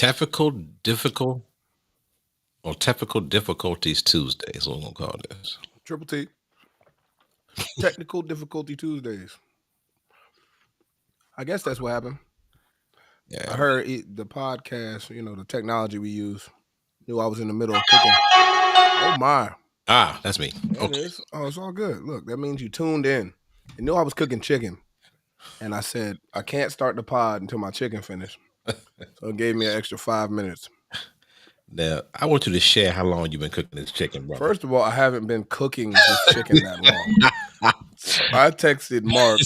Technical difficult or technical difficulties Tuesday is what I'm gonna call this. Triple T. Technical difficulty Tuesdays. I guess that's what happened. Yeah, I man. heard the podcast, the technology we use, knew I was in the middle of cooking. Oh my. Ah, that's me. There it Okay. is. Oh, it's all good. Look, that means you tuned in. You knew I was cooking chicken. And I said, I can't start the pod until my chicken finished. So it gave me an extra 5 minutes. Now I want you to share how long you've been cooking this chicken, brother. First of all, I haven't been cooking this chicken that long. I texted Marc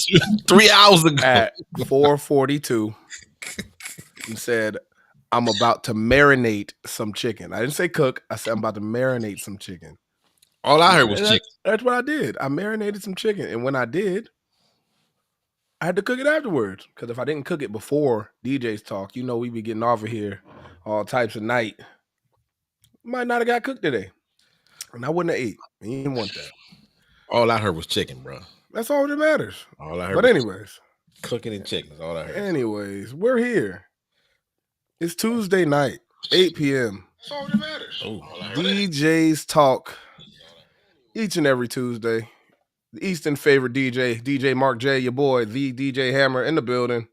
3 hours ago. at 4:42 and said, I'm about to marinate some chicken. I didn't say cook. I said I'm about to marinate some chicken. All I heard was chicken. That's what I did. I marinated some chicken. And when I did, I had to cook it afterwards. Because if I didn't cook it before DJ's talk, we be getting off of here all types of night. Might not have got cooked today. And I wouldn't have ate. And you didn't want that. All I heard was chicken, bro. That's all that matters. All I heard But was anyways. cooking and chicken is all I heard. Anyways, we're here. It's Tuesday night, 8 p.m. That's all that matters. Oh, DJ's Talk. Each and every Tuesday. The Eastern favorite DJ Marc J, your boy, the DJ Hammer in the building.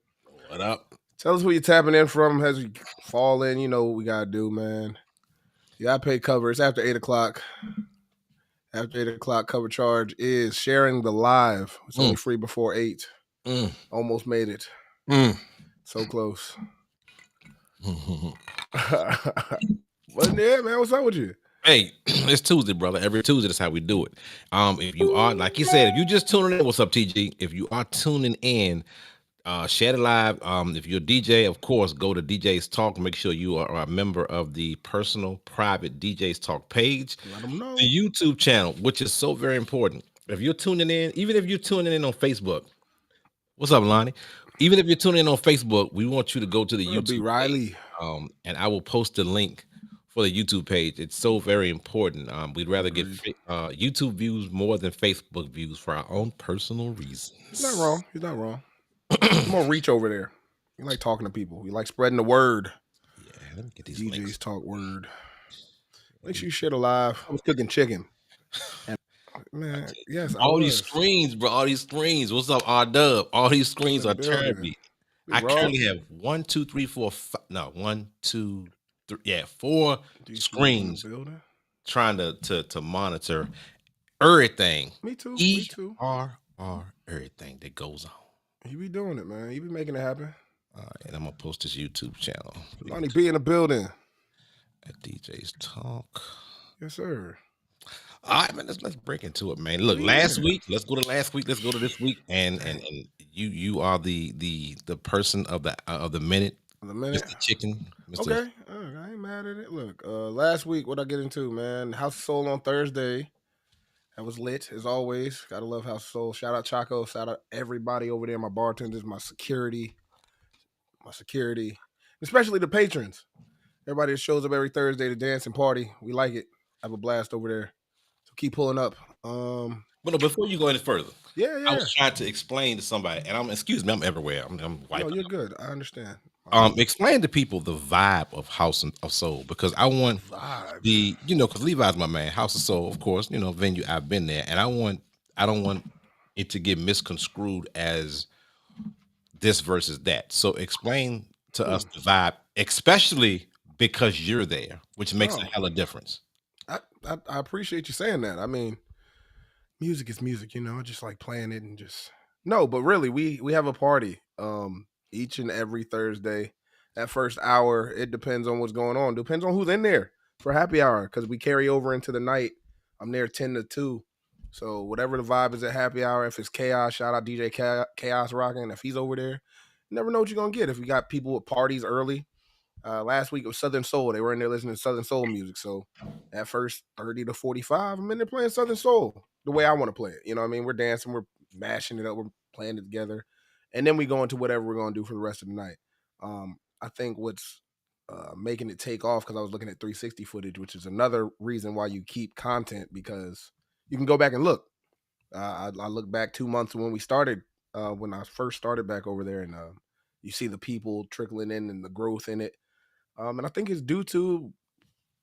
What up? Tell us who you're tapping in from as we fall in. You know what we got to do, man. You got to pay cover. It's after 8 o'clock. After 8 o'clock, cover charge is sharing the live. It's only free before 8. Almost made it. So close. But yeah, man, what's up with you? Hey, it's Tuesday, brother. Every Tuesday, that's how we do it. If you are, like you said, if you just tuning in, what's up, TG? If you are tuning in, share the live. If you're a DJ, of course, go to DJ's Talk. Make sure you are a member of the personal, private DJ's Talk page. Let them know. The YouTube channel, which is so very important. If you're tuning in, even if you're tuning in on Facebook, what's up, Lonnie? Even if you're tuning in on Facebook, we want you to go to the YouTube Riley. page, and I will post the link for the YouTube page. It's so very important. We'd rather get YouTube views more than Facebook views for our own personal reasons. He's not wrong. He's not wrong. More reach over there. You like talking to people. You like spreading the word. Yeah, let me get these DJ's links. Talk word. Make sure you share the live. I was cooking chicken. And, man, yes, all these screens, bro. All these screens. What's up, R-Dub? All these screens are turning me. I currently have 1, 2, 3, 4, 5. No, 1, 2, 3. Yeah, 4 screens trying to monitor everything. Me too. Everything that goes on. You be doing it, man. You be making it happen. All right, and I'm gonna post this YouTube channel. Lonnie be in the building. At DJ's Talk. Yes, sir. All right, man. Let's break into it, man. Look, last week. Let's go to last week. Let's go to this week. And you are the person of the minute. The minute. Mr. Chicken. Mr. Okay. I ain't mad at it. Look, last week, what I get into, man? House of Soul on Thursday. That was lit, as always. Gotta love House of Soul. Shout out Chaco. Shout out everybody over there, my bartenders, my security. Especially the patrons. Everybody that shows up every Thursday to dance and party. We like it. Have a blast over there. So keep pulling up. But no, before you go any further, yeah. I was trying to explain to somebody, and excuse me, I'm everywhere. I'm wiping. No, you're good. I understand. Explain to people the vibe of House of Soul, because I want because Levi's my man. House of Soul, of course, venue. I've been there, and I don't want it to get misconstrued as this versus that. So explain to us the vibe, especially because you're there, which makes a hell of a difference. I appreciate you saying that. I mean, music is music, I just like playing it and just but really we have a party each and every Thursday. That first hour, it depends on what's going on. Depends on who's in there for happy hour, because we carry over into the night. I'm there 10 to 2. So whatever the vibe is at happy hour, if it's Chaos, shout out DJ Chaos rocking. If he's over there, you never know what you're going to get. If we got people with parties early, last week it was Southern Soul. They were in there listening to Southern Soul music. So at first 30 to 45, I'm in there playing Southern Soul the way I want to play it. You know what I mean? We're dancing, we're mashing it up, we're playing it together. And then we go into whatever we're going to do for the rest of the night. I think what's making it take off, because I was looking at 360 footage, which is another reason why you keep content, because you can go back and look. I look back 2 months when we started, when I first started back over there, and you see the people trickling in and the growth in it. And I think it's due to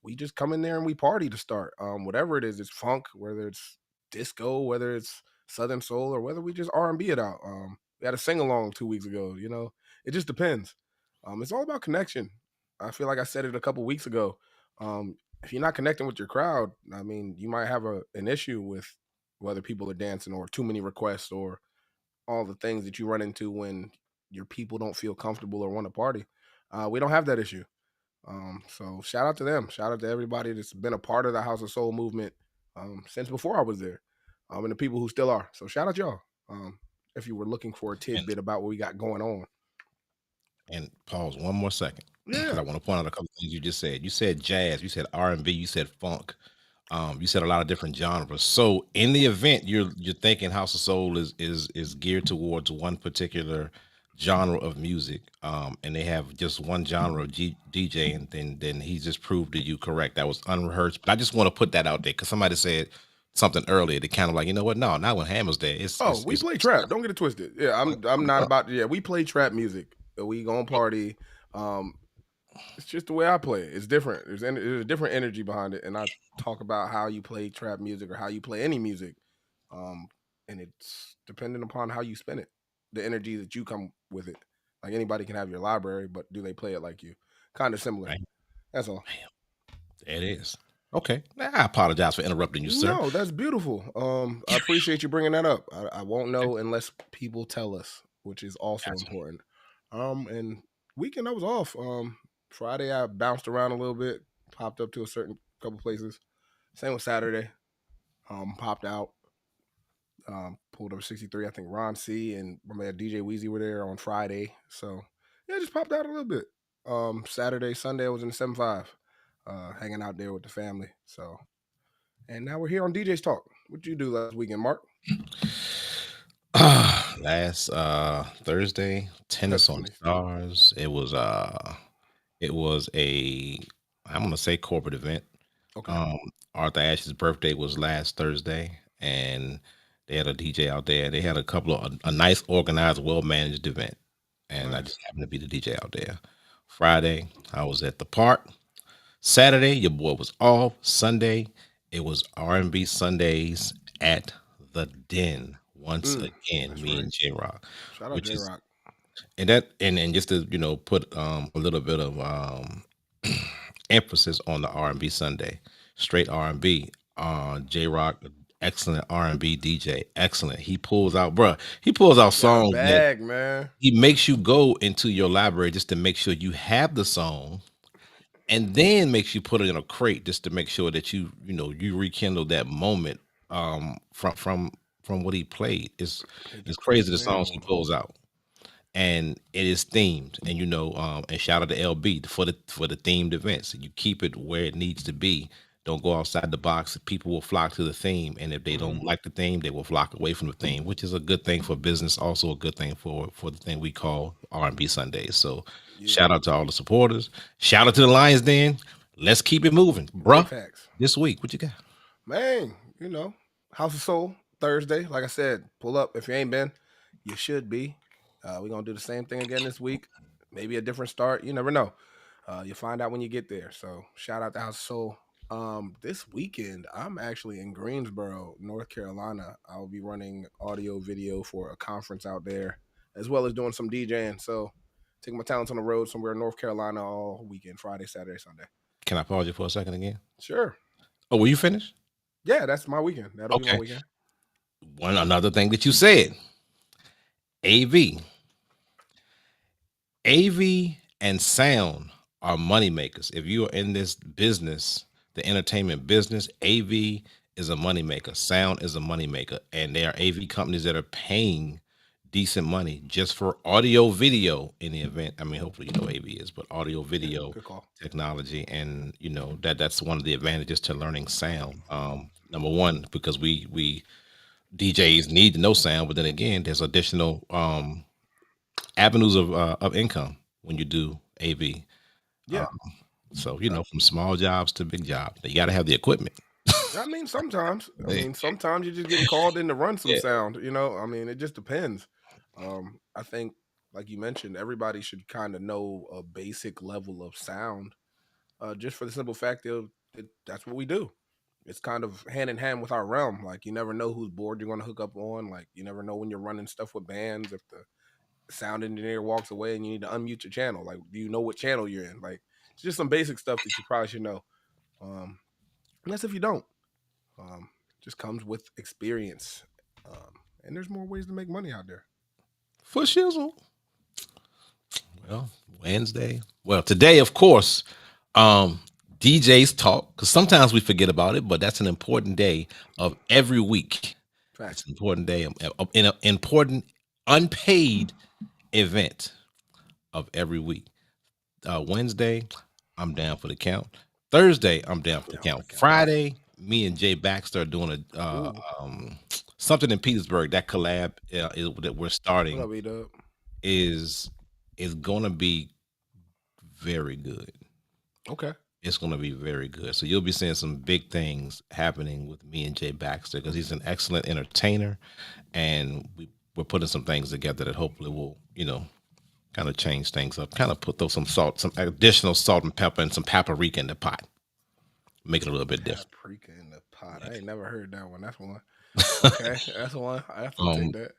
we just come in there and we party to start. Whatever it is, it's funk, whether it's disco, whether it's southern soul, or whether we just R&B it out. We had a sing along 2 weeks ago. It just depends. It's all about connection. I feel like I said it a couple weeks ago. If you're not connecting with your crowd, I mean, you might have an issue with whether people are dancing or too many requests or all the things that you run into when your people don't feel comfortable or want to party. We don't have that issue. So shout out to them. Shout out to everybody that's been a part of the House of Soul movement since before I was there, and the people who still are. So shout out y'all. If you were looking for a And tidbit about what we got going on, and pause one more second because yeah. I want to point out a couple things you just said. You said jazz, you said R&B, you said funk. You said a lot of different genres. So in the event, you're thinking House of Soul is geared towards one particular genre of music, and they have just one genre of DJ, and then he just proved to you correct. That was unrehearsed. But I just want to put that out there because somebody said something earlier. They kind of like, you know what? No, not when Hammer's there. It's Oh, it's we it's, play it's trap. Don't get it twisted. Yeah, I'm not uh, about. Yeah, we play trap music. We gonna party. Um, it's just the way I play it. It's different. There's a different energy behind it, and I talk about how you play trap music or how you play any music. Um, and it's dependent upon how you spin it, the energy that you come with it. Like anybody can have your library, but do they play it like you? Kind of similar. right. That's all. There it is. Okay. I apologize for interrupting you, sir. No, that's beautiful. I appreciate you bringing that up. I won't Okay. know unless people tell us, which is also Gotcha. important. And weekend I was off. Friday I bounced around a little bit, popped up to a certain couple places. Same with Saturday. Popped out, pulled up 63. I think Ron C and my man DJ Weezy were there on Friday. So yeah, just popped out a little bit. Saturday, Sunday I was in the 7-5, hanging out there with the family. So and now we're here on DJ's Talk. What'd you do last weekend, Mark? Last Thursday, tennis That's on the funny. stars. It was a, I'm gonna say, corporate event. Okay. Um Arthur Ashe's birthday was last Thursday, and they had a DJ out there. They had a couple of a nice organized, well managed event. And I Nice. just happened to be the DJ out there. Friday, I was at the park. Saturday, your boy was off. Sunday, it was R&B Sundays at the Den once again. That's Me right. and J Rock, Shout out which J is Rock. and just to put a little bit of emphasis on the R&B Sunday, straight R&B. J Rock, excellent R&B DJ, excellent. He pulls out, bruh. He pulls out Got a songs that bag, man. he makes you go into your library just to make sure you have the song, and then makes you put it in a crate just to make sure that you rekindle that moment from what he played. It It's just puts crazy the you in songs he one. pulls out, and it is themed. And and shout out to LB for the themed events. You keep it where it needs to be. Don't go outside the box. People will flock to the theme, and if they Hmm. don't like the theme, they will flock away from the theme, which is a good thing for business. Also, a good thing for the thing we call R&B Sundays. So, Yeah. shout out to all the supporters. Shout out to the Lions Den. Let's keep it moving, Big bruh. facts. This week, what you got? Man, House of Soul Thursday. Like I said, pull up if you ain't been. You should be. We're gonna do the same thing again this week. Maybe a different start. You never know. You'll find out when you get there. So shout out to House of Soul. This weekend, I'm actually in Greensboro, North Carolina. I'll be running audio video for a conference out there, as well as doing some DJing. So taking my talents on the road somewhere in North Carolina all weekend, Friday, Saturday, Sunday. Can I pause you for a second again? Sure. Oh, were you finished? Yeah, that's my weekend. That'll be my Okay. weekend. One another thing that you said, AV. AV and sound are money makers. If you are in this business, the entertainment business, AV is a money maker. Sound is a money maker, and there are AV companies that are paying decent money just for audio video in the event. I mean, hopefully you know AV is, but audio Yeah, video good call. technology, and that's one of the advantages to learning sound. Number one, because we DJs need to know sound, but then again, there's additional avenues of income when you do AV. Yeah. Um, so Uh, from small jobs to big jobs, you got to have the equipment. I mean, sometimes. I Yeah, mean, sometimes you're just getting called in to run some yeah. sound. I mean, it just depends. I think. like you mentioned, everybody should kind of know a basic level of sound, just for the simple fact of that's what we do. It's kind of hand in hand with our realm. Like you never know whose board you're going to hook up on. Like you never know when you're running stuff with bands. If the sound engineer walks away and you need to unmute your channel, like do you know what channel you're in? Like it's just some basic stuff that you probably should know. Um, unless if you don't, um, just comes with experience. And there's more ways to make money out there. For shizzle. Well, Wednesday. Well, today, of course, um, DJs talk because sometimes we forget about it, but that's an important day of every week. It's Facts. an important day, in an important unpaid event of every week. Wednesday, I'm down for the count. Thursday, I'm down for the Down for count. the count. Friday, me and Jay Baxter are doing a Ooh, something in Petersburg. That collab that we're what starting up, E-Dub? is is gonna be very good. Okay. It's gonna be very good. So you'll be seeing some big things happening with me and Jay Baxter because he's an excellent entertainer, and we're putting some things together that hopefully will, kind of change things up. Kind of throw some salt, some additional salt and pepper, and some paprika in the pot. Make it a little bit different. Paprika in the pot. Yeah. I ain't never heard that one. That's one. Okay, that's one. I have to take um, that.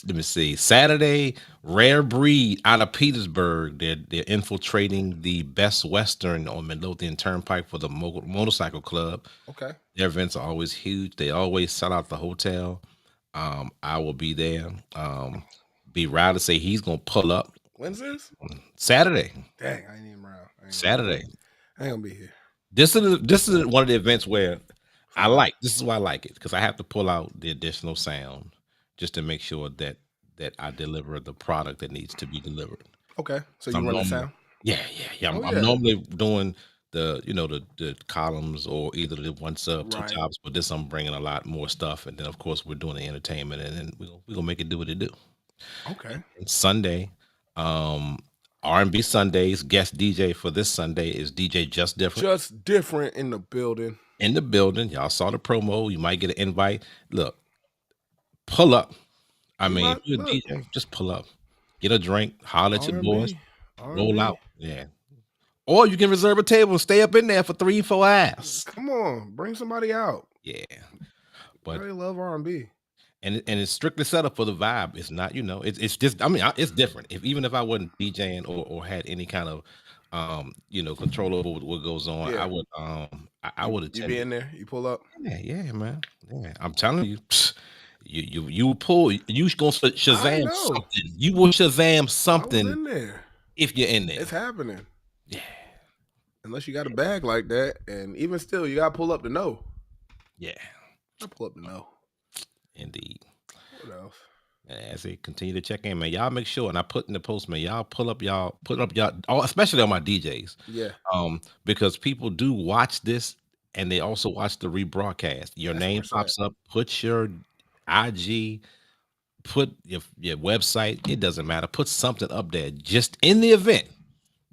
let me see. Saturday, Rare Breed out of Petersburg. They're infiltrating the Best Western on Midlothian Turnpike for the motorcycle club. Okay. Their events are always huge. They always sell out the hotel. I will be there. Be Riley say he's gonna pull up When's this? Saturday. Dang, I ain't even around. I ain't gonna be here. Saturday. I ain't gonna be here. This is one of the events where I Fine. like. This is why I like it because I have to pull out the additional sound just to make sure that I deliver the product that needs to be delivered. Okay. So So you I'm run the normally, sound? yeah, yeah, yeah. Oh I'm yeah. normally doing the columns or either the one sub, two Right. tops, but this I'm bringing a lot more stuff, and then of course we're doing the entertainment, and then we gonna make it do what it do. Okay. And Sunday, um, R&B Sundays guest DJ for this Sunday is DJ Just Different Just different in the building. in the building. Y'all saw the promo. You might get an invite. Look, pull up. I We mean, if might you're a look. DJ, just pull up, get a drink, holler at R your and boys, B. R and roll B. out. Yeah. Or you can reserve a table and stay up in there for 3, 4 hours. Come on, bring somebody out. Yeah. I But really love R&B. and it's strictly set up for the vibe. It's not, it's just I mean, it's different. Even if I wasn't DJing or had any kind of control over what goes on, I Yeah. would I You would you attend be it. in there. You pull up. Yeah, yeah, man. Yeah. I'm telling you, you pull you gonna I Shazam know. something. You will Shazam I was something in there. if you're in there. It's happening. Yeah, Unless you got a bag like that, and even still, you gotta pull up to know. yeah, I pull up to know. indeed. What else? As they continue to check in, man, y'all make sure, and I put in the post, man, y'all put up y'all, especially on my DJs, Yeah, because people do watch this and they also watch the rebroadcast. Your that's where name it's at. pops up. Put your IG, put your website. It doesn't matter. Put something up there just in the event.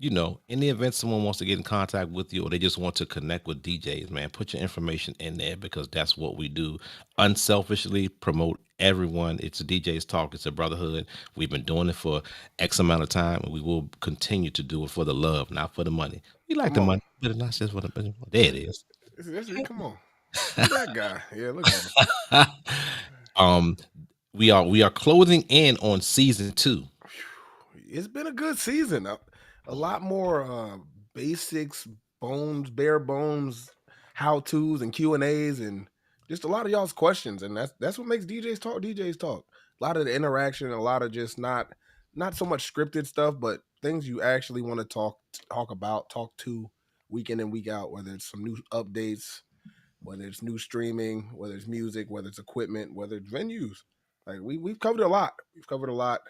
In the event someone wants to get in contact with you or they just want to connect with DJs, man, put your information in there because that's what we do. Unselfishly promote everyone. It's a DJ's talk. It's a brotherhood. We've been doing it for X amount of time, and we will continue to do it for the love, not for the money. We like Come the on. money, but it's not just for the money. There it is. Come on. Who that guy? Yeah, look at him. um, we are closing in on season 2. It's been a good season. A lot more basics, bare bones, how tos and Q&As, and just a lot of y'all's questions. And that's what makes DJs talk. DJs talk. A lot of the interaction, a lot of just not so much scripted stuff, but things you actually want to talk about, talk to week in and week out. Whether it's some new updates, whether it's new streaming, whether it's music, whether it's equipment, whether it's venues. Like we've covered a lot. We've covered a lot,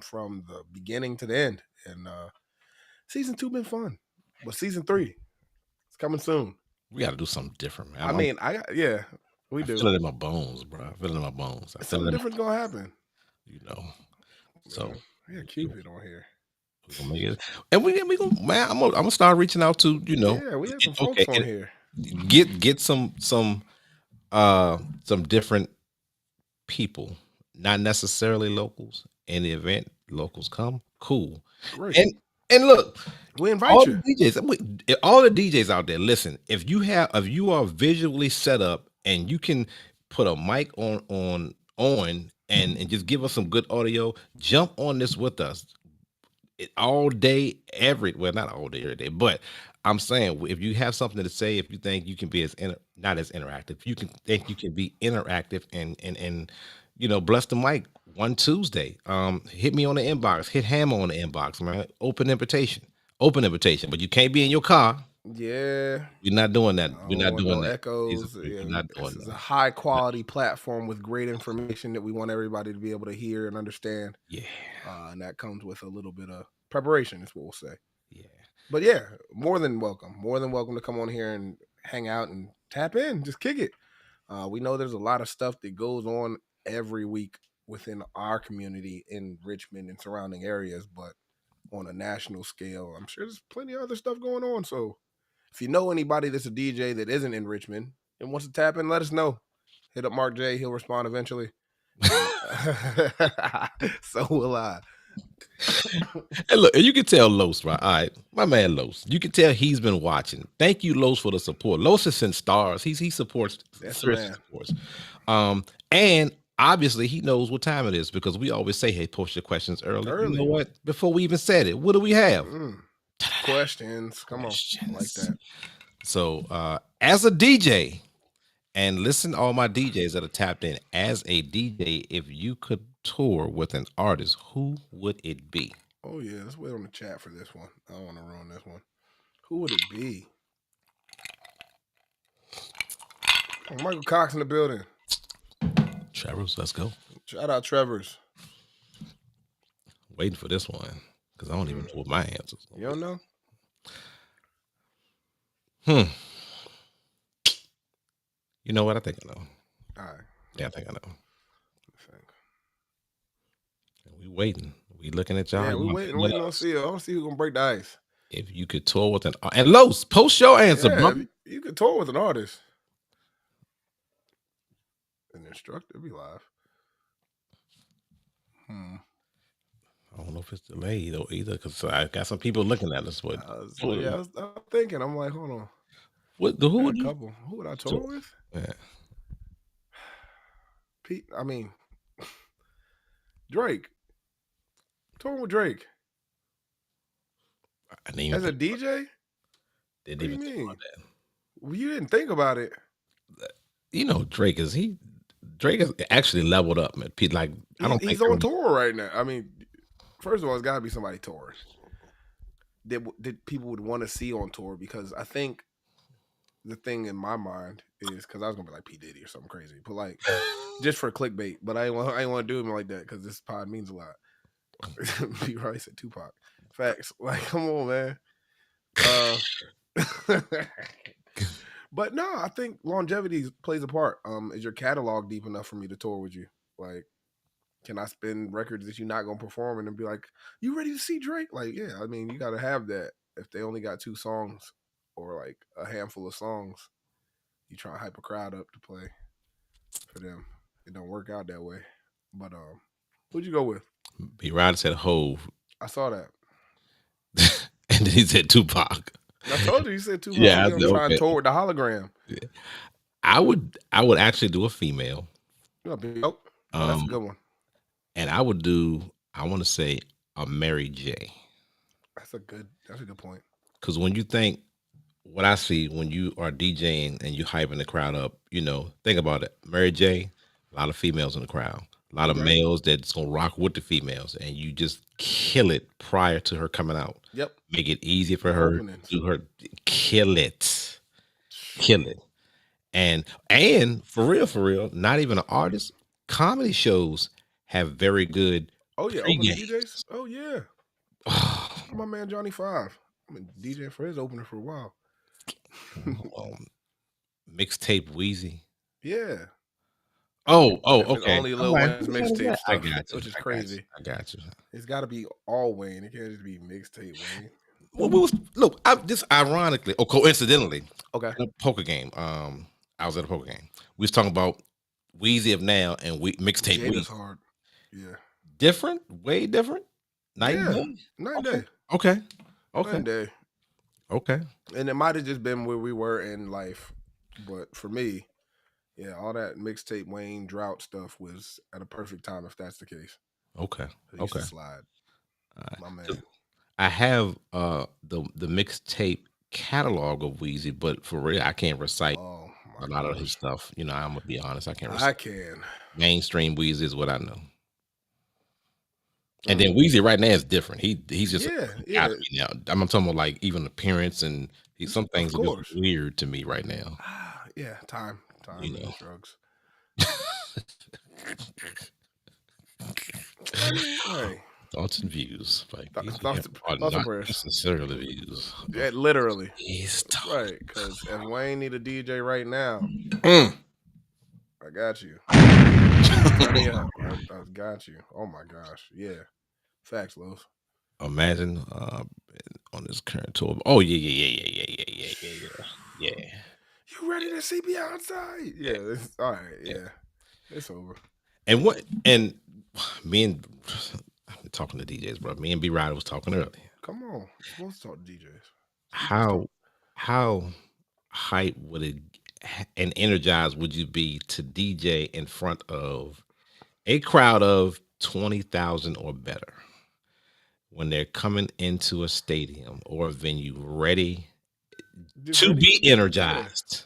from the beginning to the end. And season 2 been fun, but season 3 it's coming soon. We got to do something different, man. I mean, yeah, we I do. feel it in my bones, bro. I feel it in my bones. I feel Something it in different's gonna happen. you know. So Yeah, yeah, Cupid on here. we gonna make it, and we gonna man. I'm gonna start reaching out to Yeah, we had some folks okay, on and here. get some different people, not necessarily locals, in the event. locals come, cool. Great. And look, We invite all you. the all the DJs out there, listen, if you are visually set up and you can put a mic on and just give us some good audio, jump on this with us all day, well, not all day, every day, but I'm saying if you have something to say, if you think you can be not as interactive, you can think you can be interactive and bless the mic one Tuesday. Hit me on the inbox, hit Hammer on the inbox, man. Open invitation, but you can't be in your car. Yeah. We're not doing that. I We're don't not want doing no that. echoes. We're Yeah, not this doing is a that. high quality platform with great information that we want everybody to be able to hear and understand. Yeah, And that comes with a little bit of preparation, is what we'll say. yeah. But yeah, more than welcome. More than welcome to come on here and hang out and tap in, just kick it. We know there's a lot of stuff that goes on every week within our community in Richmond and surrounding areas, but on a national scale, I'm sure there's plenty of other stuff going on. So if you know anybody that's a DJ that isn't in Richmond and wants to tap in, let us know. Hit up Mark J. He'll respond eventually. So will I. And look, and you can tell Los, right? All right, my man Los. You can tell he's been watching. Thank you, Los, for the support. Los has sent stars. He supports, That's the seriously man. supports. And obviously he knows what time it is because we always say, "Hey, post your questions early." You know Early. what? Before we even said it, what do we have? Questions. Come on. I like Questions. that. So, as a DJ, and listen, to all my DJs that are tapped in. As a DJ, if you could tour with an artist, who would it be? Oh yeah, let's wait on the chat for this one. I don't want to ruin this one. Who would it be? Oh, Michael Cox in the building. Trevor's, let's go. Shout out Trevor's. Waiting for this one because I don't even know what my answers. You don't know? You know what? I think I know. All right. Yeah, I think I know. We waiting. We looking at y'all. Yeah, we waiting on see. I want to see who's gonna break the ice. If you could tour with and Los, post your answer, Yeah, bro. you could tour with an artist. An instructor be live. I don't know if it's delayed or either because I got some people looking at us. But I was thinking. I'm like, hold on. who would a couple? Who would I tour with? Yeah. Pete. I mean, Drake. Touring with Drake. As a DJ? Didn't even think about that. Well, you didn't think about it. You know, Drake has actually leveled up, man. Pete, like I don't think he's on tour right now. I mean, first of all, it's got to be somebody touring that people would want to see on tour because I think the thing in my mind is because I was gonna be like P Diddy or something crazy, but like just for clickbait. But I ain't want to do him like that because this pod means a lot. P Rice said Tupac. Facts. Like, come on, man. But no, I think longevity plays a part. Is your catalog deep enough for me to tour with you? Like, can I spin records that you're not gonna perform and then be like, you ready to see Drake? Like, yeah, I mean, you gotta have that. If they only got 2 songs or like a handful of songs, you try to hype a crowd up to play for them. It don't work out that way. But who'd you go with? P. Ryder said Hove. I saw that. And then he said Tupac. I told you said Tupac. Yeah, I'm trying to tour with the hologram. Yeah. I would actually do a female. That's a good one. And I would do, I want to say a Mary J. That's a good point. Because when you think, what I see when you are DJing and you hyping the crowd up, think about it. Mary J, a lot of females in the crowd, a lot of males that's gonna rock with the females, and you just kill it prior to her coming out. Yep. Make it easy for her. Do her kill it. And for real, not even an artist. Comedy shows have very good. Oh yeah, opening DJs. Oh yeah. My man Johnny 5. I've been DJing for his opener for a while. Mixtape Wheezy. Yeah. Oh, okay. Only Lil Wayne's mixtape stuff, I got you. Which is crazy. I got you. It's got to be all Wayne. It can't just be mixtape Wayne. Well, look, just ironically or coincidentally, okay, at a poker game. I was at a poker game. We was talking about Wheezy of now and mixtape Wheezy. Hard. Yeah. Different, way different. Night and Yeah, day. night and Okay. day, Okay. night Okay. and day. Okay. And it might have just been where we were in life, but for me, yeah, all that mixtape Wayne drought stuff was at a perfect time if that's the case. Okay. It used to Okay. slide, All right. my 'Cause man. I have the mixtape catalog of Wheezy, but for real, I can't recite Oh a my lot of his gosh, stuff. I'm gonna be honest, I can't I recite. can. Mainstream Wheezy is what I know. And Mm. then Wheezy right now is different. He's just a Yeah, different guy yeah, to me now. I'm talking about like even appearance and some of things are just course. weird to me right now. Yeah, You time know. and drugs. I mean, hey, Thoughts and views by Weezy thoughts, are thoughts and not prayers. necessarily views of Yeah, literally, his talk. right. Because if Wayne need a DJ right now, Mm. I got you. Turn me up. I got you. Oh my gosh. Yeah. Facts, Los. Imagine on this current tour. Oh yeah. You ready to see me outside? Yeah, Yeah. All right. yeah. Yeah. It's over. And me and I've been talking to DJs, bro. Me and B Ryder was talking earlier. Come on. We're supposed to talk to DJs. Keep this How talk. how hype would it and energized would you be to DJ in front of a crowd of 20,000 or better when they're coming into a stadium or a venue ready Just to ready for be the yeah. energized?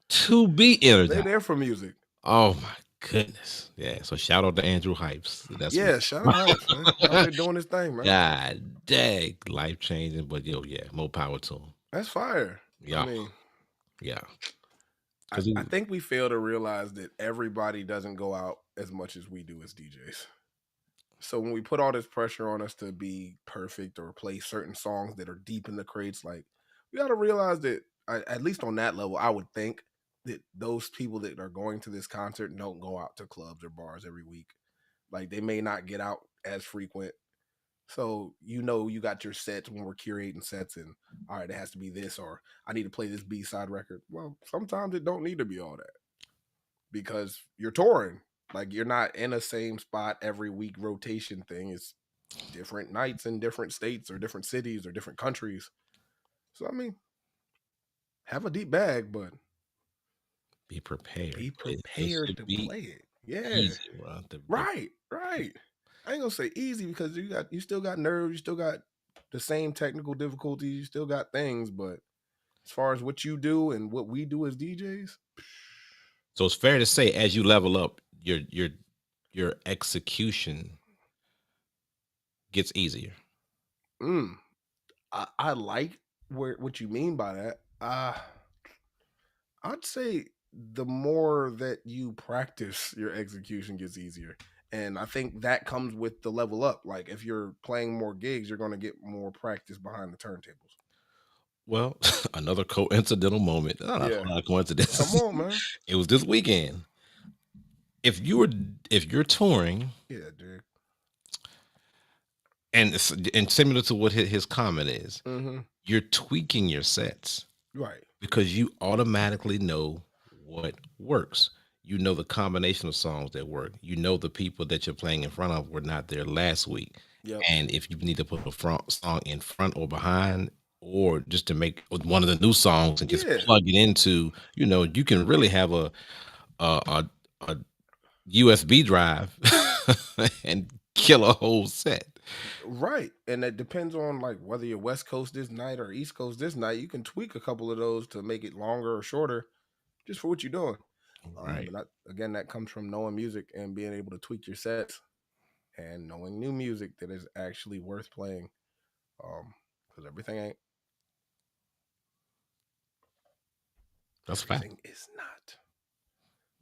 To be They energized. there for music. Oh my goodness. Yeah. So shout out to Andrew Hypes. That's Yeah. Shout out Hypes, man. Out there doing his thing, man. God dang, life changing. But yeah, more power to him. That's fire. I Yeah, mean, yeah. I, Because I think we fail to realize that everybody doesn't go out as much as we do as DJs. So when we put all this pressure on us to be perfect or play certain songs that are deep in the crates, like we got to realize that at least on that level, I would think that those people that are going to this concert don't go out to clubs or bars every week. Like they may not get out as frequent. So you got your sets when we're curating sets, and all right, it has to be this, or I need to play this B side record. Well, sometimes it don't need to be all that because you're touring. Like you're not in a same spot every week rotation thing. It's different nights in different states or different cities or different countries. So I mean, have a deep bag, but be prepared. be It prepared should to be play it. Yeah. easy, bro. Right, right. I ain't gonna say easy because you still got nerves, you still got the same technical difficulties, you still got things, but as far as what you do and what we do as DJs, So it's fair to say, as you level up, your execution gets easier. mm, I like what you mean by that. I'd say the more that you practice, your execution gets easier. And I think that comes with the level up. Like if you're playing more gigs, you're going to get more practice behind the turntables. Well, another coincidental moment. Not a Yeah. whole lot of Come coincidences. on, man. It was this weekend. If you were if you're touring Yeah, dude. and similar to what his comment is, Mm-hmm. you're tweaking your sets Right. because you automatically know what works. You know the combination of songs that work. You know the people that you're playing in front of were not there last week. Yep. And if you need to put a front song in front or behind, or just to make one of the new songs and just Yeah. plug it into, you can really have a, a USB drive and kill a whole set. Right. And it depends on like whether you're West Coast this night or East Coast this night. You can tweak a couple of those to make it longer or shorter just for what you're doing. Right. And again, that comes from knowing music and being able to tweak your sets and knowing new music that is actually worth playing. Because That's a fact. everything is not.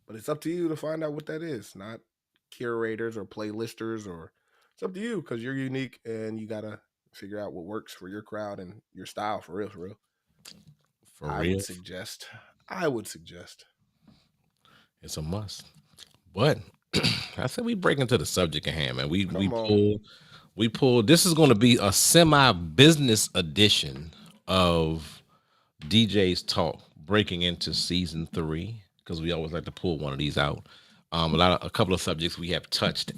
But it's up to you to find out what that is, not curators or playlisters, or it's up to you because you're unique and you gotta figure out what works for your crowd and your style for real, for real. For I would real. suggest. I would suggest. It's a must. But I said we break into the subject at hand, man. We Come on. pull. This is going to be a semi-business edition of DJ's Talk, breaking into season 3 because we always like to pull one of these out. A couple of subjects we have touched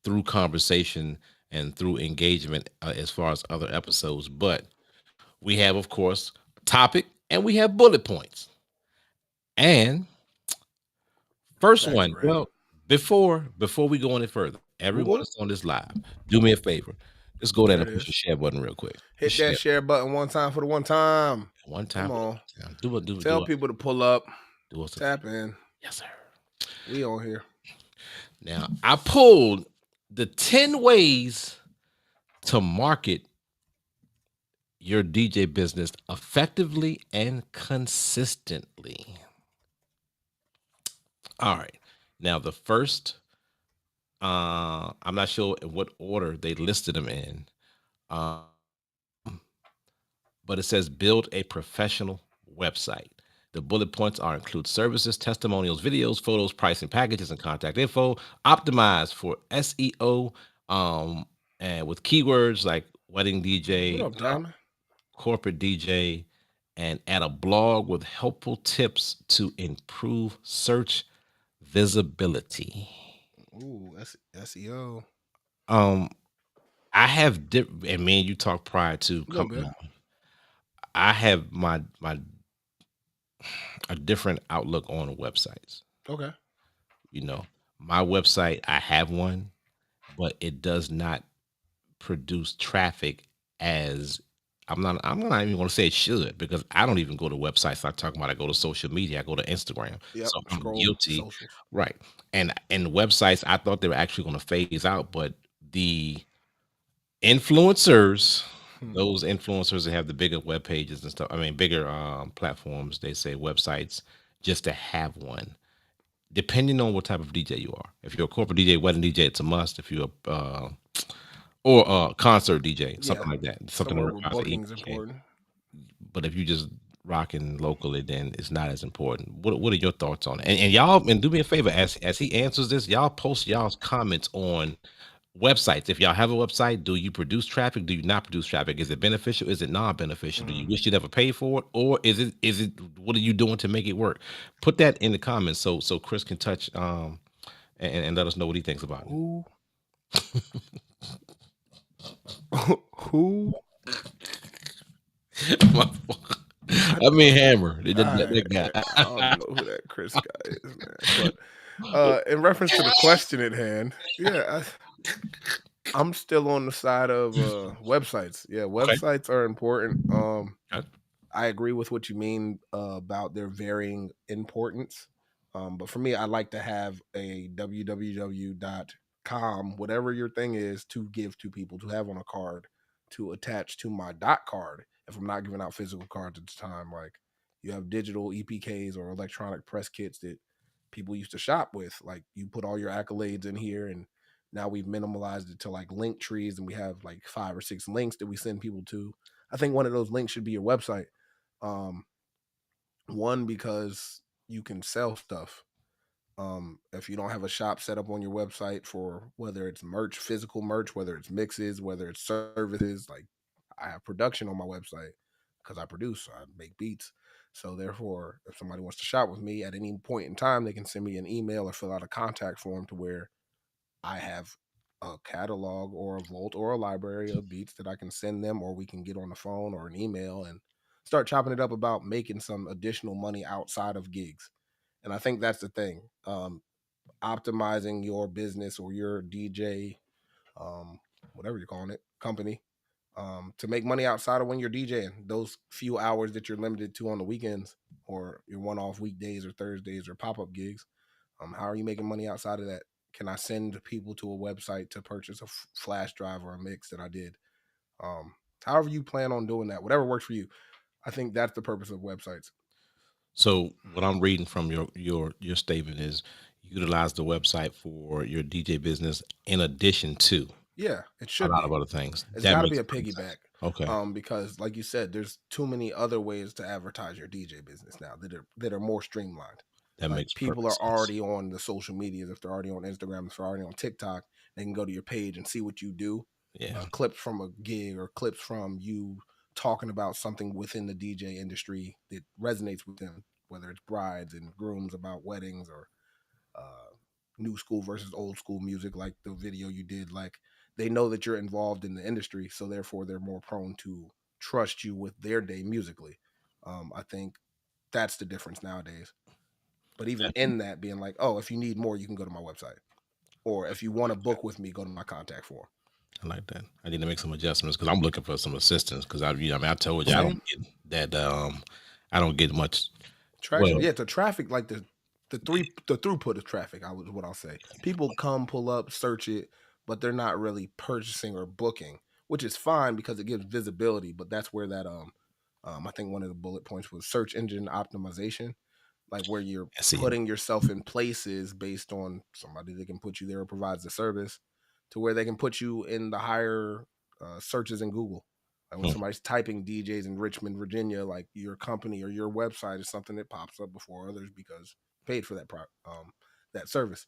through conversation and through engagement as far as other episodes. But we have, of course, topic and we have bullet points. And first Back to one, ready. well, before we go any further, everyone Mhm. that's on this live, do me a favor. Just go there There and it push the is. share button real quick. Hit Just that share share button one time for the one time. one time Come for the on. one time. Do it, Tell do it, people to pull up. do us a favor. Tap in. Yes, sir. We on here. Now I pulled the 10 ways to market your DJ business effectively and consistently. All right. Now the first, I'm not sure in what order they listed them in. Um, but it says build a professional website. The bullet points are include services, testimonials, videos, photos, pricing, packages, and contact info. Optimize for SEO, and with keywords like wedding What DJ, up, Diamond? corporate DJ, and add a blog with helpful tips to improve search visibility. Ooh, SEO. Um, I have and me and you talked prior to A little coming bit. on. I have my a different outlook on websites. Okay. You know, my website, I have one, but it does not produce traffic as I'm not even gonna say it should because I don't even go to websites. I'm talking about I go to social media, I go to Instagram. Yep. So I'm Scroll guilty. socials. Right. And websites, I thought they were actually gonna phase out, but the influencers, Hmm. those influencers that have the bigger web pages and stuff, I mean bigger platforms, they say websites just to have one depending on what type of DJ you are. If you're a corporate DJ, wedding DJ, it's a must. If you're or a concert DJ, Yeah. something like that, something that Somewhere where requires an booking's EPK. important. But if you just rocking locally, then it's not as important. What are your thoughts on it? And y'all, and do me a favor as he answers this, y'all post y'all's comments on websites. If y'all have a website, do you produce traffic? Do you not produce traffic? Is it beneficial? Is it non-beneficial? Do you Mm. wish you never paid for it? Or is it what are you doing to make it work? Put that in the comments so Chris can touch and let us know what he thinks about Who? Who? it. I mean Hammer. That I don't guy. know who that Chris guy is, man. But in reference to the question at hand, yeah, I'm still on the side of websites. Yeah, Okay. websites are important. Okay. I agree with what you mean about their varying importance. But for me, I like to have a www.com, whatever your thing is, to give to people to have on a card to attach to my dot card. If I'm not giving out physical cards at the time, like you have digital EPKs or electronic press kits that people used to shop with. Like you put all your accolades in here, and now we've minimalized it to like link trees, and we have like 5 or 6 links that we send people to. I think one of those links should be your website. Um, One, because you can sell stuff. If you don't have a shop set up on your website for whether it's merch, physical merch, whether it's mixes, whether it's services, like I have production on my website because I produce, I make beats. So therefore, if somebody wants to shop with me at any point in time, they can send me an email or fill out a contact form to where I have a catalog or a vault or a library of beats that I can send them, or we can get on the phone or an email and start chopping it up about making some additional money outside of gigs. And I think that's the thing. Optimizing your business or your DJ, um, whatever you're calling it, company, to make money outside of when you're DJing. Those few hours that you're limited to on the weekends or your one-off weekdays or Thursdays or pop-up gigs. How are you making money outside of that? Can I send people to a website to purchase a flash drive or a mix that I did? Um, However you plan on doing that, whatever works for you. I think that's the purpose of websites. So what I'm reading from your statement is utilize the website for your DJ business in addition to Yeah, it a should lot of be. other things. It's That got to be makes a perfect sense. piggyback. Okay, Because like you said, there's too many other ways to advertise your DJ business now that are more streamlined. that Like makes people perfect are sense. already on the social medias. If they're already on Instagram, if they're already on TikTok, they can go to your page and see what you do. Yeah, Clips from a gig or clips from you talking about something within the DJ industry that resonates with them, whether it's brides and grooms about weddings or uh, new school versus old school music, like the video you did. Like they know that you're involved in the industry, so therefore they're more prone to trust you with their day musically. I think that's the difference nowadays. But even in that, being like, oh, if you need more, you can go to my website, or if you want to book with me, go to my contact form. I like that. I need to make some adjustments because I'm looking for some assistance because I mean, I told you I Same don't get that. I don't get much. traction. Well, Yeah, the traffic, like the throughput of traffic. I was what I'll say. People come, pull up, search it, but they're not really purchasing or booking, which is fine because it gives visibility. But that's where that I think one of the bullet points was search engine optimization, like where you're I see. putting yourself in places based on somebody that can put you there or provides the service, to where they can put you in the higher searches in Google. Like when Hmm. somebody's typing DJs in Richmond, Virginia, like your company or your website is something that pops up before others because paid for that service.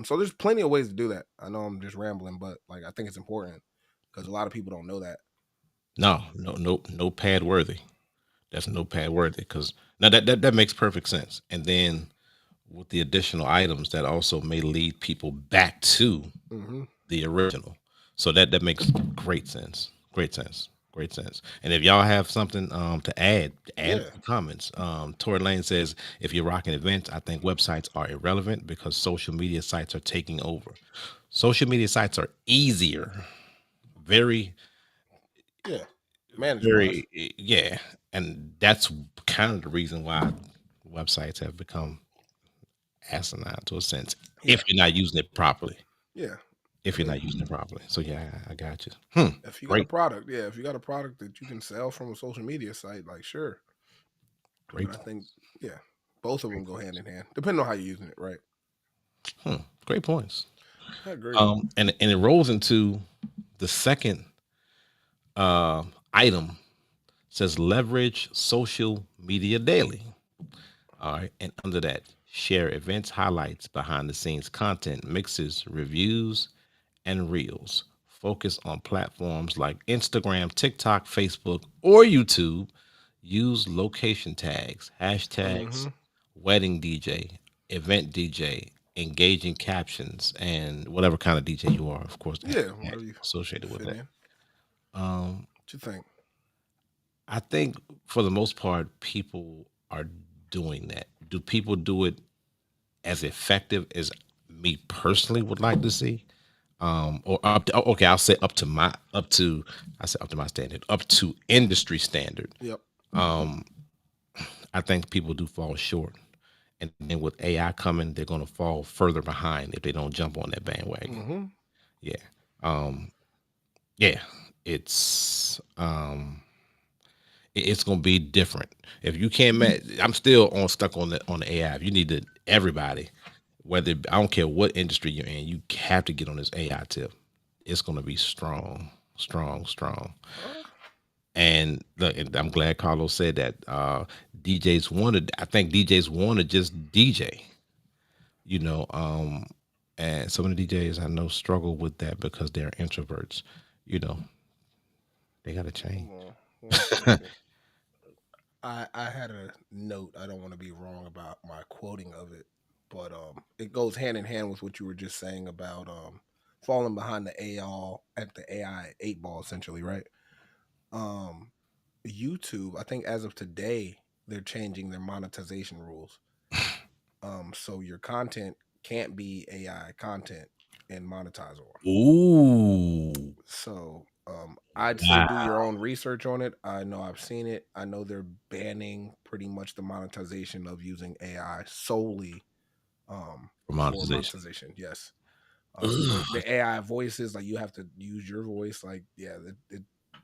So there's plenty of ways to do that. I know I'm just rambling, but like I think it's important because a lot of people don't know that. No, no pad worthy. That's no pad worthy because now that makes perfect sense. And then with the additional items that also may lead people back to Hmm. the original. So that makes great sense. Great sense. Great sense. And if y'all have something to add it in Yeah, the comments. Tory Lane says if you're rocking events, I think websites are irrelevant because social media sites are taking over. Social media sites are easier, very, yeah, manage wise. very, yeah. And that's kind of the reason why websites have become asinine to a sense if Yeah, you're not using it properly. yeah. If I you're mean, not using it properly. So yeah, I got you. if you got a Great, product, yeah, if you got a product that you can sell from a social media site, like sure. great I think points. yeah, both of them Great go hand points. in hand, depending on how you're using it. Right? Great points. I agree. And it rolls into the second item says leverage social media daily. All right. And under that, share events, highlights, behind the scenes content, mixes, reviews, and reels. Focus on platforms like Instagram, TikTok, Facebook, or YouTube. Use location tags, hashtags, Hmm. wedding DJ, event DJ, engaging captions, and whatever kind of DJ you are, of course, the Yeah, hashtag whatever you associated with fit that. in. Um, What you think? I think for the most part, people are doing that. Do people do it as effective as me personally would like to see? Or up to, okay, I'll say I say up to my standard, up to industry standard. Yep. I think people do fall short. And then with AI coming, they're going to fall further behind if they don't jump on that bandwagon. Hmm. Yeah. Um, yeah. It's going to be different. If you can't match, I'm still on stuck on the AI. If you need to, everybody, whether I don't care what industry you're in, you have to get on this AI tip. It's going to be strong, strong, strong. Uh, And look, and I'm glad Carlos said that. DJs wanted, I think DJs want to just DJ, you know, and some of the DJs I know struggle with that because they're introverts. You know, they got to change. hold on one second. I had a note. I don't want to be wrong about my quoting of it, but it goes hand in hand with what you were just saying about falling behind the AI at the AI eight ball essentially, right? Um, YouTube, I think as of today, they're changing their monetization rules. So your content can't be AI content and monetizable. Ooh, So I'd say do wow, your own research on it. I know I've seen it. I know they're banning pretty much the monetization of using AI solely for for monetization. monetization. Yes. So Ugh, the AI voices, like you have to use your voice. Like yeah,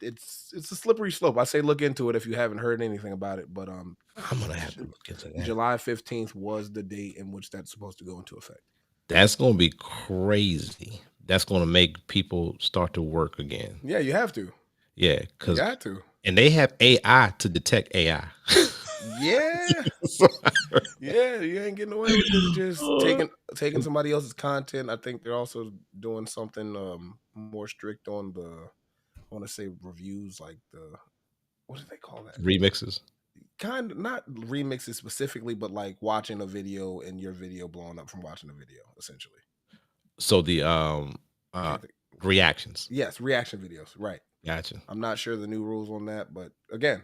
it's a slippery slope. I say look into it if you haven't heard anything about it. But I'm gonna have to look into that. July 15th was the date in which that's supposed to go into effect. That's gonna be crazy. That's gonna make people start to work again. Yeah, you have to. Yeah, You because got to. and they have AI to detect AI. Yeah. Yeah, you ain't getting away with it. Just taking somebody else's content. I think they're also doing something more strict on the I want to say reviews, like the what do they call that? Remixes. Kind of not remixes specifically, but like watching a video and your video blowing up from watching a video, essentially. So the I can't think. Reactions. Yes, reaction videos. Right. Gotcha. I'm not sure the new rules on that, but again,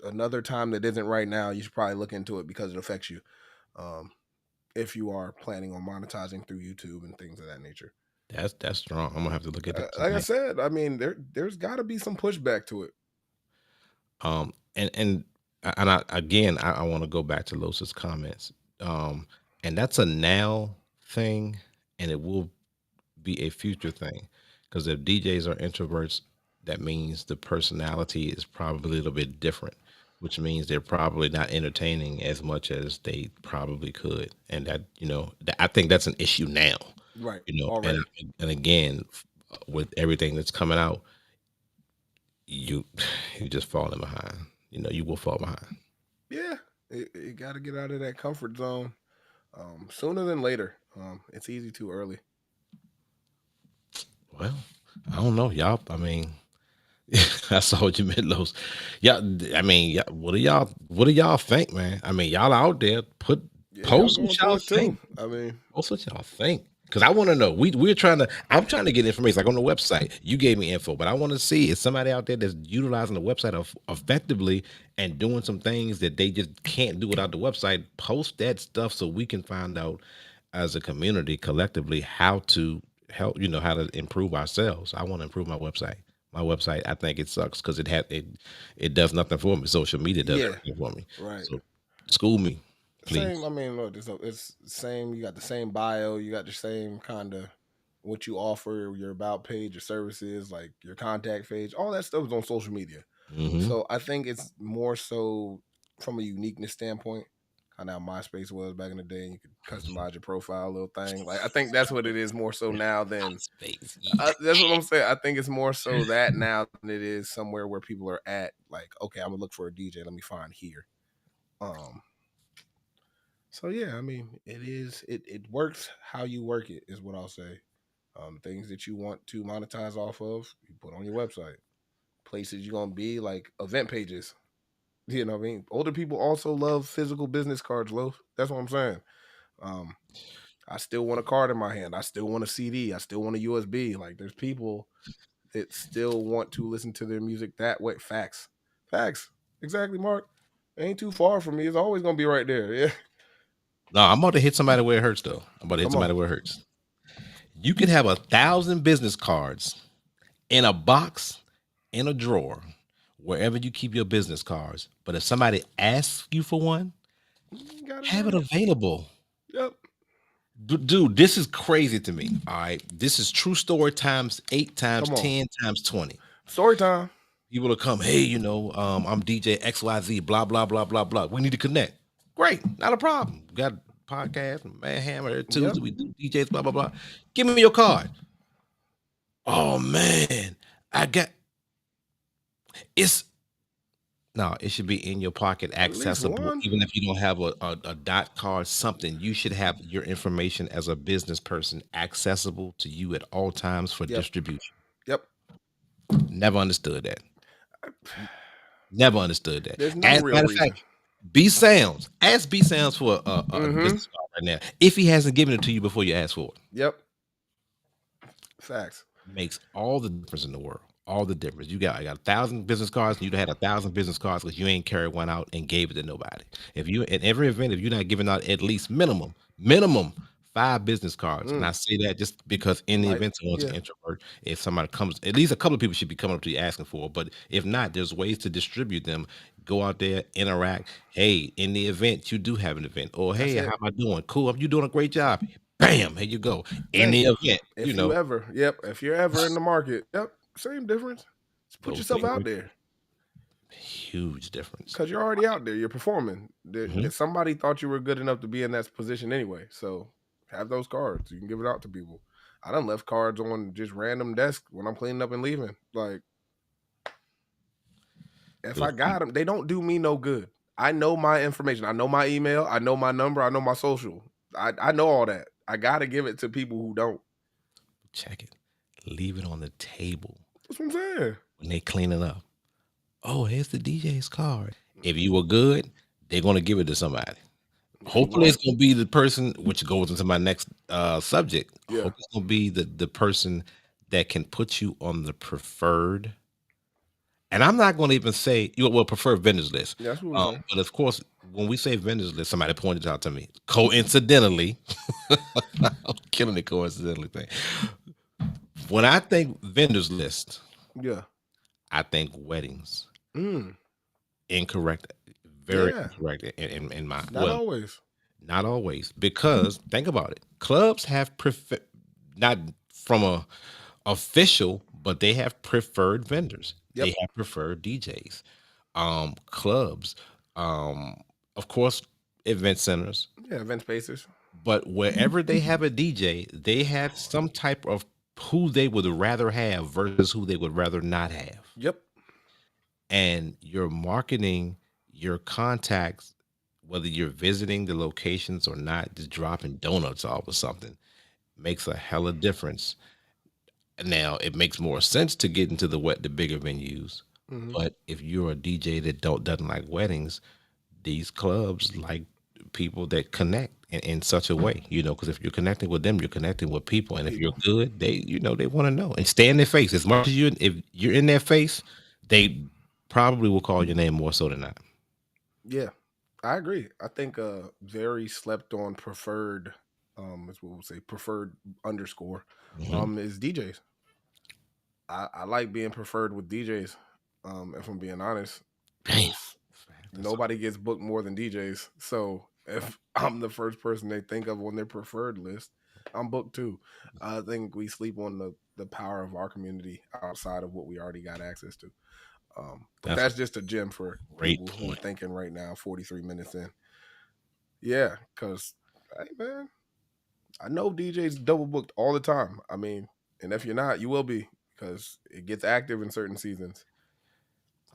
another time that isn't right now. You should probably look into it because it affects you. Um, if you are planning on monetizing through YouTube and things of that nature. That's strong. I'm gonna have to look at that Like I tonight. said, I mean, there's got to be some pushback to it. And I want to go back to Los's comments. Um, and that's a now thing, and it will be a future thing. Because if DJs are introverts, that means the personality is probably a little bit different, which means they're probably not entertaining as much as they probably could. And that, I think that's an issue now, Right. and Already. and again, with everything that's coming out, you you just falling behind. You will fall behind. Yeah. You got to get out of that comfort zone sooner than later. It's easy too early. Well, I don't know, y'all. I mean, I saw what you meant, Los. Yeah, I mean, what do y'all think, man? I mean, y'all out there, Yeah, I'm post what going y'all through it think. too. I mean, Post what y'all think. Because I want to know. I'm trying to get information. Like on the website, you gave me info, but I want to see is somebody out there that's utilizing the website effectively and doing some things that they just can't do without the website. Post that stuff so we can find out as a community collectively how to help, how to improve ourselves. I want to improve my website. My website, I think it sucks because it does nothing for me. Social media does yeah, everything for me. right. So school me, Same. I please. mean, look, it's the same. You got the same bio. You got the same kind of what you offer, your about page, your services, like your contact page. All that stuff is on social media. Hmm. So I think it's more so from a uniqueness standpoint, kind of how MySpace was back in the day. You could customize your profile, little thing. Like I think that's what it is more so now than Space. Yeah. that's what I'm saying. I think it's more so that now than it is somewhere where people are at. Like, okay, I'm gonna look for a DJ. Let me find here. Um. So yeah, I mean, it is. It works how you work it is what I'll say. Things that you want to monetize off of, you put on your website. Places you're gonna be like event pages. You know what I mean? Older people also love physical business cards, Loaf. That's what I'm saying. Um, I still want a card in my hand. I still want a CD. I still want a USB. Like there's people that still want to listen to their music that way. Facts. Facts. Exactly, Mark. Ain't too far from me. It's always gonna be right there. Yeah. No, I'm about to hit somebody where it hurts, though. I'm about to hit Come on. somebody where it hurts. You could have 1,000 business cards in a box, in a drawer, wherever you keep your business cards. But if somebody asks you for one, You got it have it right. available. Yep. Dude, this is crazy to me. All right. This is true story times 8 times Come on. 10 times 20. Story time. People will come, hey, I'm DJ XYZ, blah, blah, blah, blah, blah. We need to connect. Great, not a problem. Got a podcast, Man Hammer, Yep. Tuesday, we do DJs, blah, blah, blah. Give me your card. Oh man, I got it's no, it should be in your pocket, At least accessible, one. even if you don't have a dot card, something. You should have your information as a business person accessible to you at all times for Yep. distribution. Yep. Never understood that. Never understood that. There's no As a real matter of reason. fact, B Sounds, ask B Sounds for a Mm-hmm. business card right now. If he hasn't given it to you before you ask for it, Yep. Facts. makes all the difference in the world. All the difference. I got 1,000 business cards, and you'd had 1,000 business cards because you ain't carried one out and gave it to nobody. If you at every event, if you're not giving out at least minimum 5 business cards, and Mm. I say that just because in the Like, events, I want to yeah. introvert. If somebody comes, at least a couple of people should be coming up to you asking for it. But if not, there's ways to distribute them. Go out there, interact. Hey, in the event, you do have an event, or That's hey, how it. am I doing? Cool, you doing a great job. Bam, here you go. In Thank the you. event, If you ever, yep, if you're ever in the market, yep, same difference. Just put those yourself things out make there huge difference. because you're already out there. You're performing. Mhm. Somebody thought you were good enough to be in that position anyway. So have those cards. You can give it out to people. I done left cards on just random desk when I'm cleaning up and leaving. Like if I Those got them, they don't do me no good. I know my information. I know my email. I know my number. I know my social. I know all that. I gotta give it to people who don't. check it. Leave it on the table That's what I'm saying. when they clean it up. Oh, here's the DJ's card. If you were good, they're gonna give it to somebody. If you Hopefully, it's weren't, gonna be the person, which goes into my next subject. yeah, Hope it's gonna be the person that can put you on the preferred, and I'm not going to even say you well preferred vendors list. Yeah, that's what we're saying. But of course, when we say vendors list, somebody pointed out to me. Coincidentally, I'm killing the coincidentally thing. When I think vendors list, Yeah. I think weddings. Mm. Incorrect, very Yeah. incorrect in my Not well, always. not always, because think about it. Clubs have not from a official, but they have preferred vendors. Yep. They have preferred DJs. Clubs, um, of course, event centers. Yeah. Event spaces. But wherever they have a DJ, they have some type of who they would rather have versus who they would rather not have. Yep. And your marketing, your contacts, whether you're visiting the locations or not, just dropping donuts off or something makes a hella difference. Now it makes more sense to get into the bigger venues, Hmm. but if you're a DJ that doesn't like weddings, these clubs like people that connect in such a way, because if you're connecting with them, you're connecting with people, and if you're People. good, they want to know and stay in their face as much as you. If you're in their face, they probably will call your name more so than not. Yeah. I agree. I think very slept on preferred is what we'll say preferred underscore Mhm. is DJs. I like being preferred with DJs, if I'm being honest, Damn. because That's nobody gets booked more than DJs. So if I'm the first person they think of on their preferred list, I'm booked too. I think we sleep on the power of our community outside of what we already got access to. But that's a that's just a gem for great people who are point. thinking right now, 43 minutes in. Yeah, because hey man, I know DJs double booked all the time. I mean, and if you're not, you will be because it gets active in certain seasons.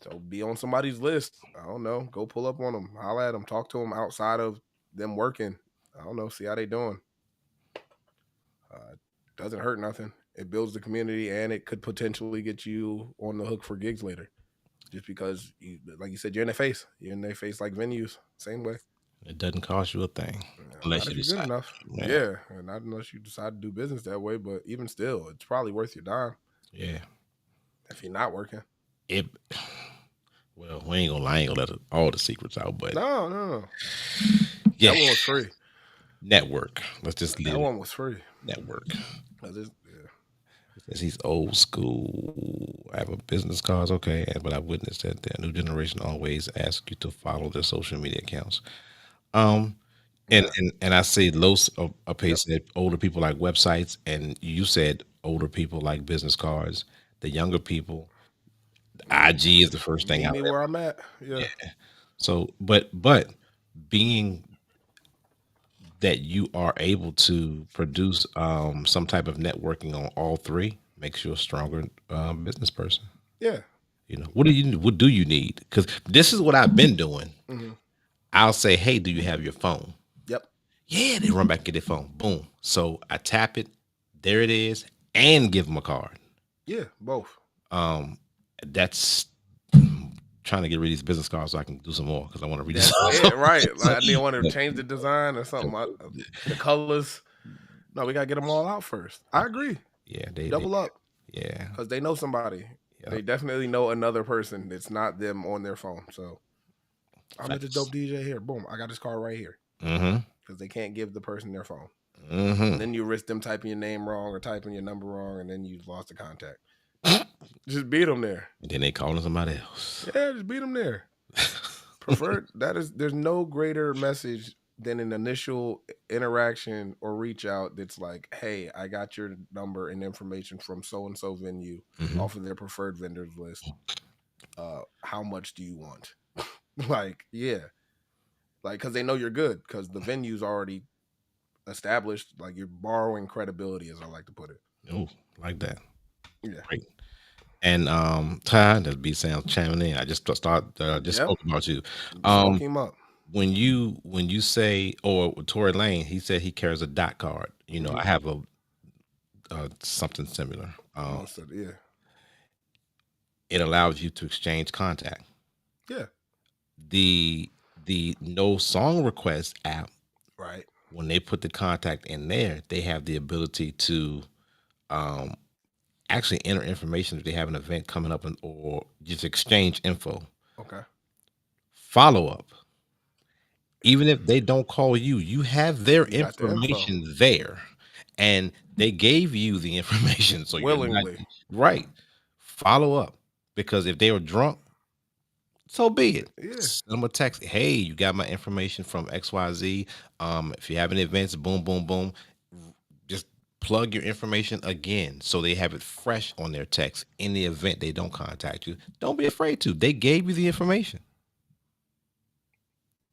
So be on somebody's list. I don't know. Go pull up on them, holla at them, talk to them outside of them working. I don't know. See how they doing. Doesn't hurt nothing. It builds the community, and it could potentially get you on the hook for gigs later. Just because, you, like you said, you're in their face. You're in their face like venues. Same way. It doesn't cost you a thing Not unless you if you're good decide. enough. Yeah, Yeah, and not unless you decide to do business that way. But even still, it's probably worth your dime yeah. if you're not working. It. Well, we ain't gonna lie, I ain't gonna let all the secrets out, but No, no, no. yeah, That one was free. network. Let's just That leave it. one was free. Network. Yeah. Says he's old school. I have a business cards, okay, but I witnessed that the new generation always ask you to follow their social media accounts. Um, and Yeah. and I say Los Ape Yep. said older people like websites, and you said older people like business cards. The younger people, IG is the first thing Meet out me there. where I'm at. Yeah. Yeah. So, but being that you are able to produce some type of networking on all three makes you a stronger business person. Yeah. What do you need? Because this is what I've been doing. Hmm. I'll say, hey, do you have your phone? Yep. Yeah, they run back and get their phone. Boom. So I tap it, there it is, and give them a card. Yeah. Both. Um, that's trying to get rid of these business cards so I can do some more because I want to read this. That's it. Right. Like I didn't want to change the design or something. The colors. No, we gotta get them all out first. I agree. Yeah, they Double up yeah, because they know somebody. yeah. They definitely know another person that's not them on their phone. So I met this Facts. dope DJ here. Boom. I got this card right here Mm-hmm. because they can't give the person their phone. And Mm-hmm. then you risk them typing your name wrong or typing your number wrong, and then you've lost the contact. Just beat them there. And then they calling somebody else. Yeah, just beat them there. Preferred. That is. There's no greater message than an initial interaction or reach out that's like, "Hey, I got your number and information from so and so venue Hmm. off of their preferred vendors list. How much do you want?" Like, yeah, like because they know you're good because the venue's already established. Like you're borrowing credibility, as I like to put it. Oh, like that. Yeah. Great. And Ty, that be sounds chiming in. I just Yep. spoke about you. Spoke Um, him up. when you say or Tory Lane, he said he carries a dot card. Hmm. I have a something similar. Most of it, yeah. It allows you to exchange contact. Yeah. The no song request app, Right. when they put the contact in there, they have the ability to um actually enter information if they have an event coming up, or just exchange info. Okay. Follow up. Even if they don't call you, you have their You got the info information there, and they gave you the information, so you're not willingly. right. Follow up, because if they were drunk, so be it. Yeah. Send them a text. Hey, you got my information from XYZ. If you have any events, boom, boom, boom. Just plug your information again so they have it fresh on their text in the event they don't contact you. Don't be afraid to. They gave you the information.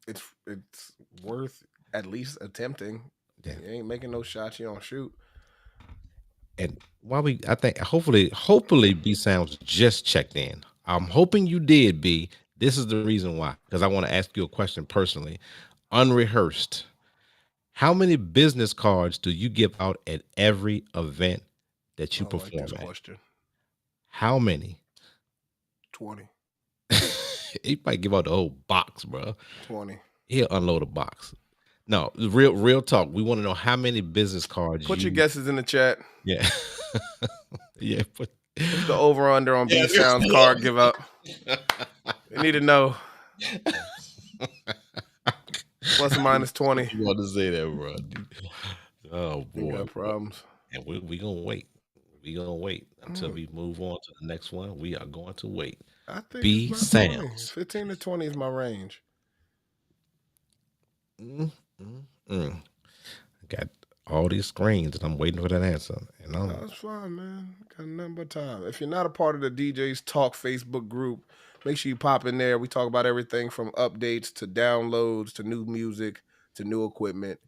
It's worth at least attempting. Yeah. You ain't making no shots you don't shoot. And while I think hopefully B Sounds just checked in. I'm hoping you did, B. This is the reason why, because I want to ask you a question personally, unrehearsed. How many business cards do you give out at every event that you I like perform this at? question. How many? 20. He might give out the whole box, bro. 20. He'll unload a box. No, real talk. We want to know how many business cards Put you. your guesses in the chat. Yeah, yeah. What's the over under on Yeah, B Sounds card give out? We need to know. Plus or minus 20. You want to say that, bro? Oh You boy, got problems. and we gonna wait. We gonna wait until we move on to the next one. We are going to wait. I think B it's about 20. Sounds. 15 to 20 is my range. I got all these screens and I'm waiting for that answer. And That's fine, man. Got nothing but time. If you're not a part of the DJs Talk Facebook group, make sure you pop in there. We talk about everything from updates to downloads to new music to new equipment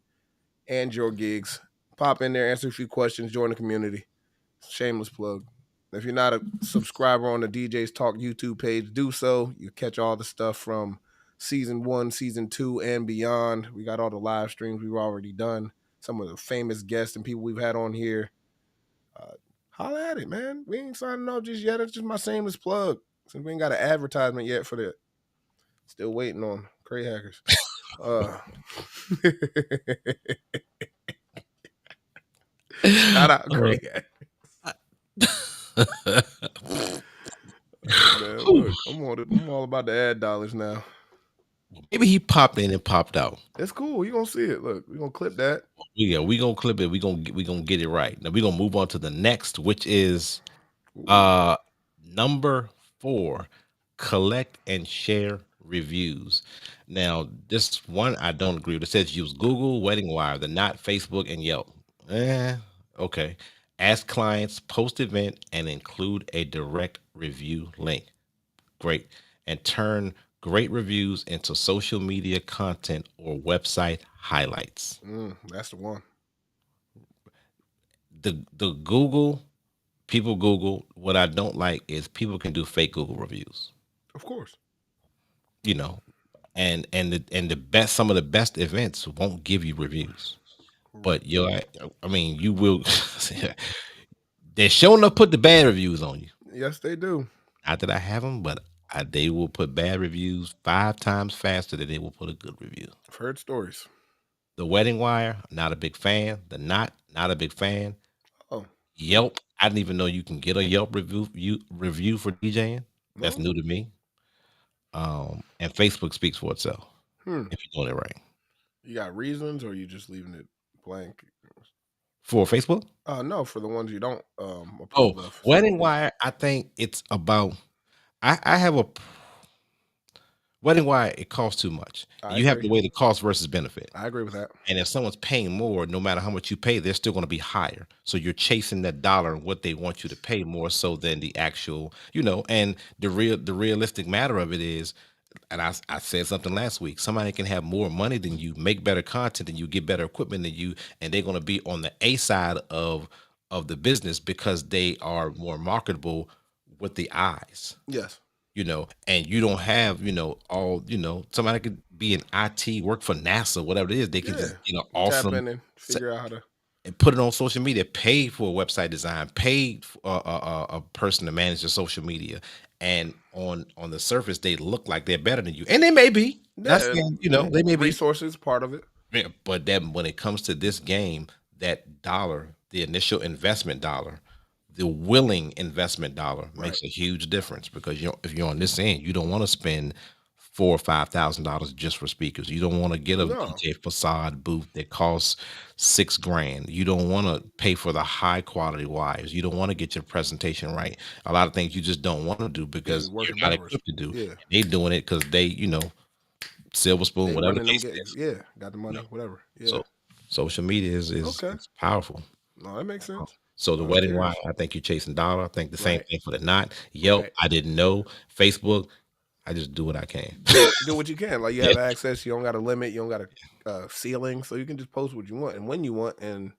and your gigs. Pop in there, answer a few questions, join the community. Shameless plug. If you're not a subscriber on the DJs Talk YouTube page, do so. You catch all the stuff from season 1, season 2, and beyond. We got all the live streams we've already done. Some of the famous guests and people we've had on here. Holla at it, man. We ain't signing off just yet. It's just my shameless plug. Since we ain't got an advertisement yet for that. Still waiting on Cray Hackers. Shout out Cray Hackers. Man, look, I'm all about the ad dollars now. maybe he popped in and popped out. It's cool. You gonna see it. Look, we gonna clip that. Yeah, we gonna clip it. We gonna get it right. Now we gonna move on to the next, which is number 4. Collect and share reviews. Now this one I don't agree with. It says use Google, Wedding Wire, the not Facebook and Yelp. Okay. Ask clients post event and include a direct review link. Great. And turn great reviews into social media content or website highlights. That's the one. The Google, people Google. What I don't like is people can do fake Google reviews. Of course. You know, and the best, some of the best events won't give you reviews. But I mean, you will. They're showing up put the bad reviews on you. Yes, they do. Not that I have them, but they will put bad reviews 5 times faster than they will put a good review. I've heard stories. The Wedding Wire, not a big fan. The not a big fan. Oh, Yelp, I didn't even know you can get a Yelp review for DJing. That's new to me. And Facebook speaks for itself if you're doing it right. You got reasons, or you just leaving it blank? For Facebook? No, for the ones you don't approve of. Wedding Wire, I think it's about. I have a Wedding Wire. It costs too much. You have to weigh the cost versus benefit. I agree with that. And if someone's paying more, no matter how much you pay, they're still going to be higher. So you're chasing that dollar and what they want you to pay more so than the actual, and the realistic matter of it is, and I said something last week, somebody can have more money than you, make better content than you, get better equipment than you, and they're going to be on the A side of the business because they are more marketable with the eyes. Yes. And you don't have, all, somebody could be in IT, work for NASA, whatever it is. They can just, awesome. Tap in and figure out how to. And put it on social media, paid for a website design, paid for a person to manage the social media. And on the surface, they look like they're better than you. And they may be. That's, they may be. Resources, part of it. Yeah, but then when it comes to this game, that dollar, the initial investment dollar the willing investment dollar Right. makes a huge difference because if you're on this end, you don't want to spend $4 or $5,000 just for speakers. You don't want to get a No. DJ facade booth that costs 6 grand. You don't want to pay for the high quality wires. You don't want to get your presentation right. A lot of things you just don't want to do Yeah, because you're you're working not backwards. equipped to do. Yeah. They doing it because they, silver spoon, They whatever the running them case games. is. Yeah. Got the You know. money, whatever. Yeah. So social media Okay. is powerful. No, that makes sense. So the No, I'm wedding wire, curious. I think you're chasing dollar. I think the same Right. thing for the knot. Yelp, Right. I didn't know. Facebook, I just do what I can. Do what you can. Like you Yeah. have access. You don't got a limit. You don't got a ceiling, so you can just post what you want and when you want. And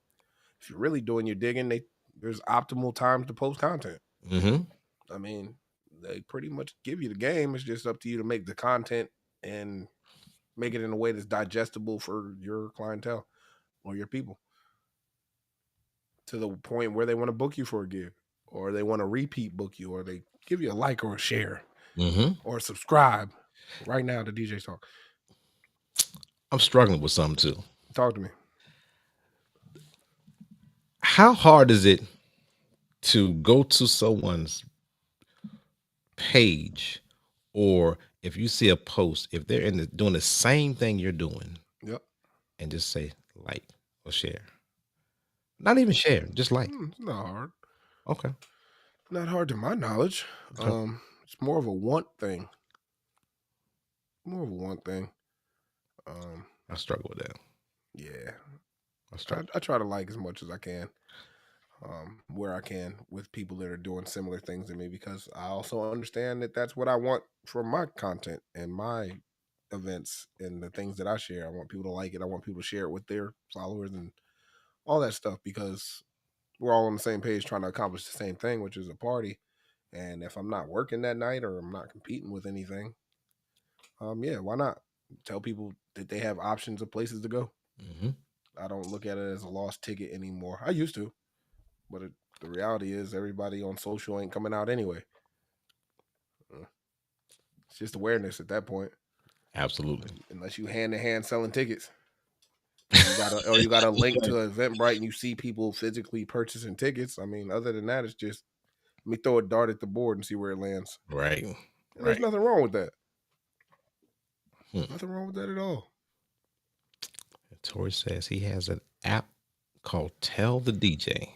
if you're really doing your digging, there's optimal times to post content. Hmm. I mean, they pretty much give you the game. It's just up to you to make the content and make it in a way that's digestible for your clientele or your people to the point where they want to book you for a gig or they want to repeat book you or they give you a like or a share Hmm. or subscribe right now to DJ's Talk. I'm struggling with something too. Talk to me. How hard is it to go to someone's page, or if you see a post, if they're doing the same thing you're doing, Yep. and just say like or share? Not even share, just like. It's not hard. Okay. Not hard to my knowledge. Okay. It's more of a want thing. More of a want thing. I struggle with that. Yeah. I struggle. I try to like as much as I can. Where I can with people that are doing similar things to me because I also understand that that's what I want from my content and my events and the things that I share. I want people to like it. I want people to share it with their followers and all that stuff because we're all on the same page trying to accomplish the same thing, which is a party. And if I'm not working that night or I'm not competing with anything, yeah, why not tell people that they have options of places to go? Hmm. I don't look at it as a lost ticket anymore. I used to, but the reality is everybody on social ain't coming out anyway. It's just awareness at that point. Absolutely. Unless you hand to hand selling tickets, you got a link to Eventbrite and you see people physically purchasing tickets. I mean, other than that, it's just let me throw a dart at the board and see where it lands. Right. And there's Right. nothing wrong with that. Hmm. Nothing wrong with that at all. Tori says he has an app called Tell the DJ.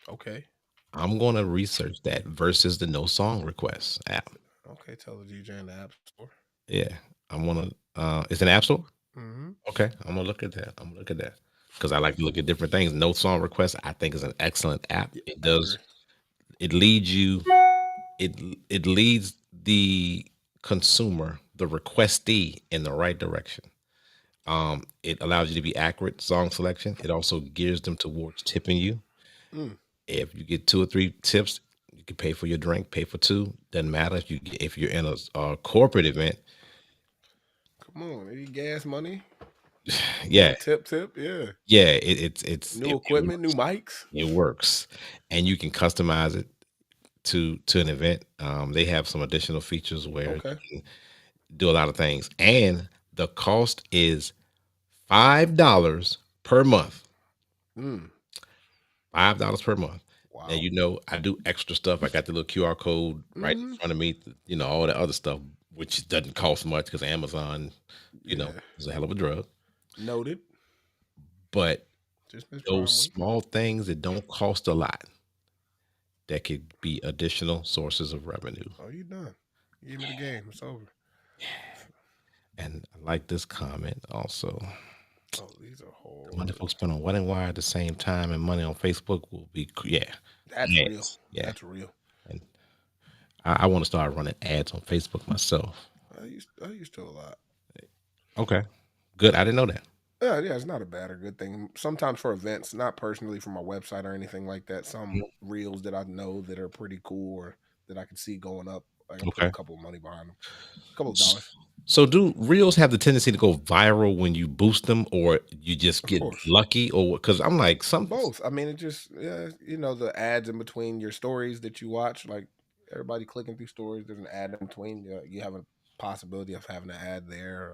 Okay. I'm going to research that versus the no song requests app. Okay. Tell the DJ in the app store. Yeah. I'm going to, it's an app store? Mm-hmm. Okay. I'm going to look at that. I'm going to look at that because I like to look at different things. No song requests, I think, is an excellent app. Yeah, It I agree. does, it leads you, it leads the consumer, the requestee, in the right direction. It allows you to be accurate song selection. It also gears them towards tipping you. Mm. If you get 2 or 3 tips, you can pay for your drink, pay for two. Doesn't matter if you're in a corporate event. Come on. Any gas money? Yeah, Tip. Yeah. yeah, New equipment, new mics. it works, and you can customize it to an event. They have some additional features where Okay. you can do a lot of things, and the cost is $5 per month. Mm. $5 per month. Now Wow. I do extra stuff. I got the little QR code right in Mm-hmm. front of me. All the other stuff, which doesn't cost much because Amazon, Yeah. is a hell of a drug. Noted. But Just Miss those Prime Week. small things that don't cost a lot, that could be additional sources of revenue. Oh, you done. You gave me the game. It's over. And I like this comment also. Oh, these are The money horrible. folks spend on wedding wire at the same time and money on Facebook will be, yeah. That's real. Yes. Yeah. That's real. And I want to start running ads on Facebook myself. I used to a lot. Okay. Good. I didn't know that. Yeah, it's not a bad or good thing. Sometimes for events, not personally for my website or anything like that. Some reels that I know that are pretty cool or that I can see going up. Like I put a Okay. couple of money behind them, a couple of dollars, So do reels have the tendency to go viral when you boost them, or you just of get course. lucky, or because I'm like some. Both. I mean, it just the ads in between your stories that you watch, like everybody clicking through stories. There's an ad in between. You have a possibility of having an ad there.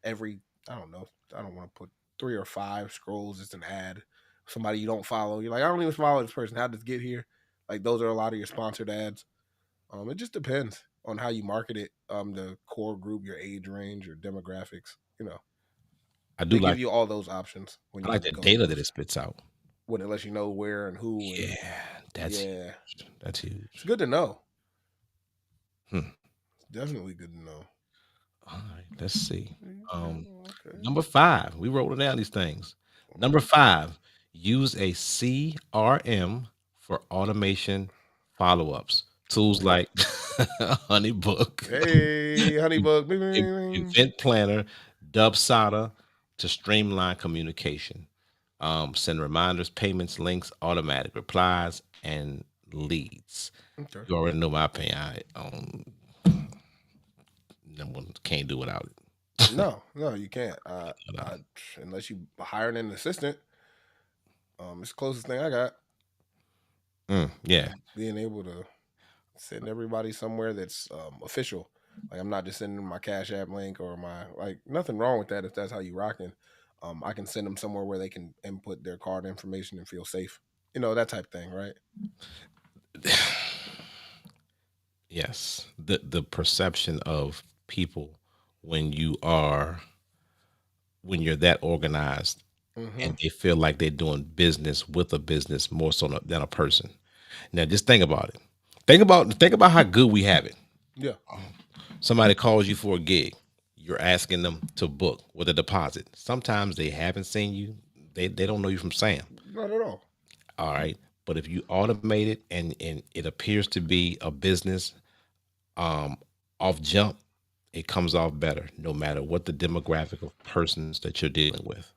Every I don't know. I don't want to put 3 or 5 scrolls. It's an ad. Somebody you don't follow. You're like, I don't even follow this person. How did this get here? Like those are a lot of your sponsored ads. It just depends on how you market it. The core group, your age range, your demographics. I do They give like you all those options when I like you the go to data that it those. spits out. When it lets you know where and who and Yeah, that's yeah, huge. That's it's huge. good to know. Hmm. It's definitely good to know. All right, let's see. Um, Okay. number five, we wrote down these things. Number five, use a CRM for automation follow-ups. Tools Okay. like Honeybook, Hey, Honeybug. Bing, bing, bing. Event Planner, Dubsada to streamline communication. Send reminders, payments, links, automatic replies, and leads. Okay. You already know my opinion. No one can't do without it. No, no, you can't. Unless you hiring an assistant. It's the closest thing I got. Yeah. Being able to send everybody somewhere that's official. Like I'm not just sending them my Cash App link or my like nothing wrong with that if that's how you rocking. I can send them somewhere where they can input their card information and feel safe. That type of thing, right? Yes. The perception of people when you are when you're that organized Mm-hmm. and they feel like they're doing business with a business more so than a person. Now just think about it. Think about how good we have it. Yeah. Somebody calls you for a gig. You're asking them to book with a deposit. Sometimes they haven't seen you. They don't know you from Sam. Not at all. All right. But if you automate it and it appears to be a business um off jump, it comes off better no matter what the demographic of persons that you're dealing with.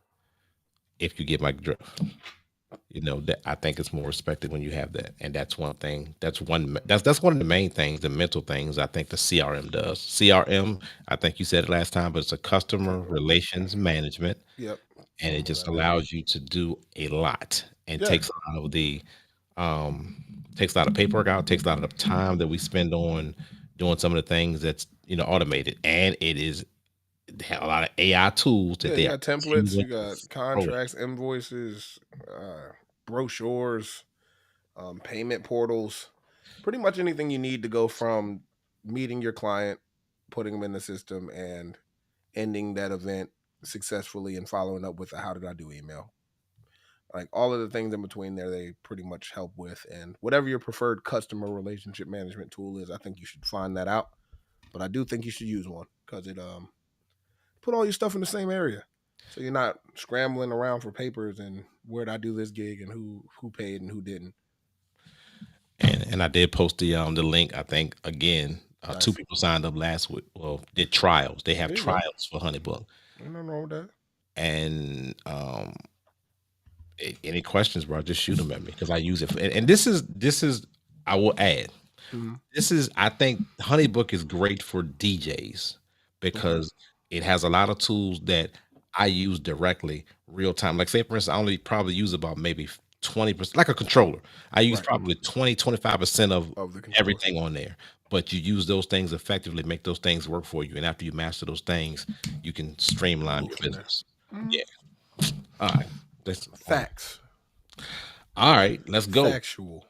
If you get my drift. That I think it's more respected when you have that, and that's one thing. That's one of the main things, the mental things. I think the CRM does. CRM, I think you said it last time, but it's a customer relations management, Yep. and it What just that is. allows you to do a lot and Yeah. um takes a lot of paperwork out, takes a lot of the time that we spend on doing some of the things that's automated, and it is they have a lot of AI tools that Yeah, they you are got templates, continuing you to got throw at contracts, invoices, brochures, payment portals, pretty much anything you need to go from meeting your client, putting them in the system, and ending that event successfully and following up with a how did I do email. Like all of the things in between there, they pretty much help with. And whatever your preferred customer relationship management tool is, I think you should find that out. But I do think you should use one because it put all your stuff in the same area. So you're not scrambling around for papers and where did I do this gig and who paid and who didn't. and I did post the link. I think again, two Nice. people signed up last week. Well, did trials. They have There you go. trials for Honeybook. Ain't nothing wrong with that. And any questions, bro? Just shoot them at me because I use it. And this is I will add. Mm-hmm. This is I think Honeybook is great for DJs Okay. because it has a lot of tools that I use directly real time. Like say for instance, I only probably use about maybe 20%, like a controller. I use Right. probably 20-25% of Of the controller. everything on there. But you use those things effectively, make those things work for you. And after you master those things, you can streamline Move your from there. business. Mm-hmm. Yeah. All right. Facts. All right, let's go. Factual.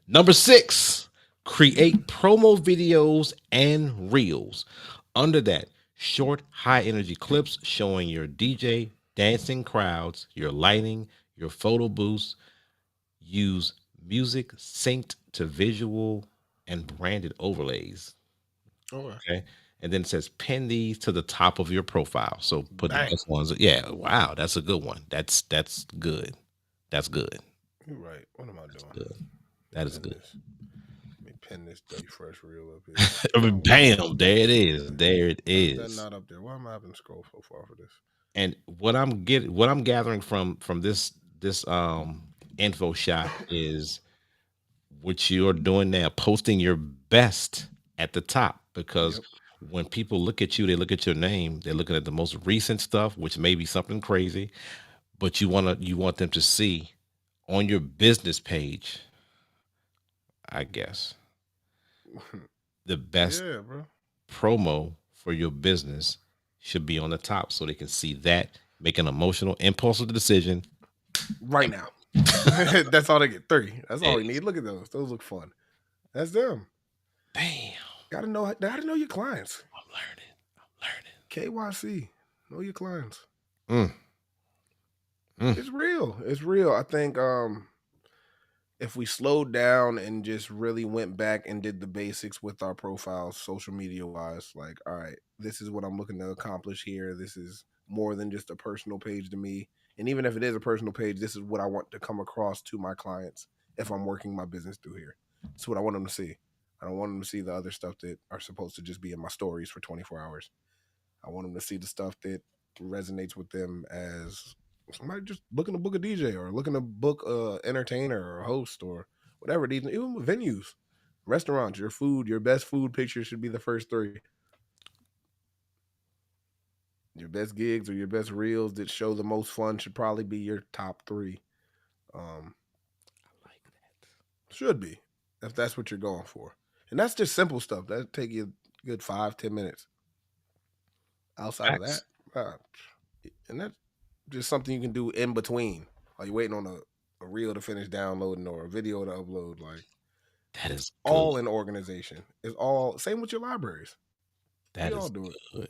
Number six, create promo videos and reels. Under that, short, high energy clips showing your DJ, dancing crowds, your lighting, your photo booths. Use music synced to visual and branded overlays. Okay. Okay. And then it says pin these to the top of your profile. So put the Bang. best ones. Yeah. Wow. That's a good one. That's good. That's good. You're right. What am I doing? Good. That is Pin good. this. Let me pin this Day Fresh reel up here. I Oh, mean, why? bam, there it is. There it Why is that is. not up there? Why am I having to scroll so far for this? And what I'm gathering from this info shot is what you're doing now, posting your best at the top because Yep. when people look at you, they look at your name, they're looking at the most recent stuff, which may be something crazy, but you want them to see on your business page, I guess, the best Yeah, bro. promo for your business should be on the top so they can see that, make an emotional, impulsive decision, Right and now. That's all they get. 3. That's all we Yes. need. Look at those. Those look fun. That's them. Damn. Gotta know your clients. I'm learning. I'm learning. KYC. Know your clients. Mm, mm. It's real. It's real. I think if we slowed down and just really went back and did the basics with our profiles, social media wise, like, all right, this is what I'm looking to accomplish here. This is more than just a personal page to me. And even if it is a personal page, this is what I want to come across to my clients if I'm working my business through here. It's what I want them to see. I don't want them to see the other stuff that are supposed to just be in my stories for 24 hours. I want them to see the stuff that resonates with them as somebody just looking to book a DJ or looking to book a entertainer or a host or whatever. These even with venues, restaurants, your best food picture should be the first 3. Your best gigs or your best reels that show the most fun should probably be your top 3. Um, I like that. should be if that's what you're going for, and that's just simple stuff. That take you a good 5-10 minutes. Outside of that, Facts. uh, and that's just something you can do in between while you're waiting on a reel to finish downloading or a video to upload. Like That it's is good. all in organization. It's all same with your libraries. We That all is do it. good.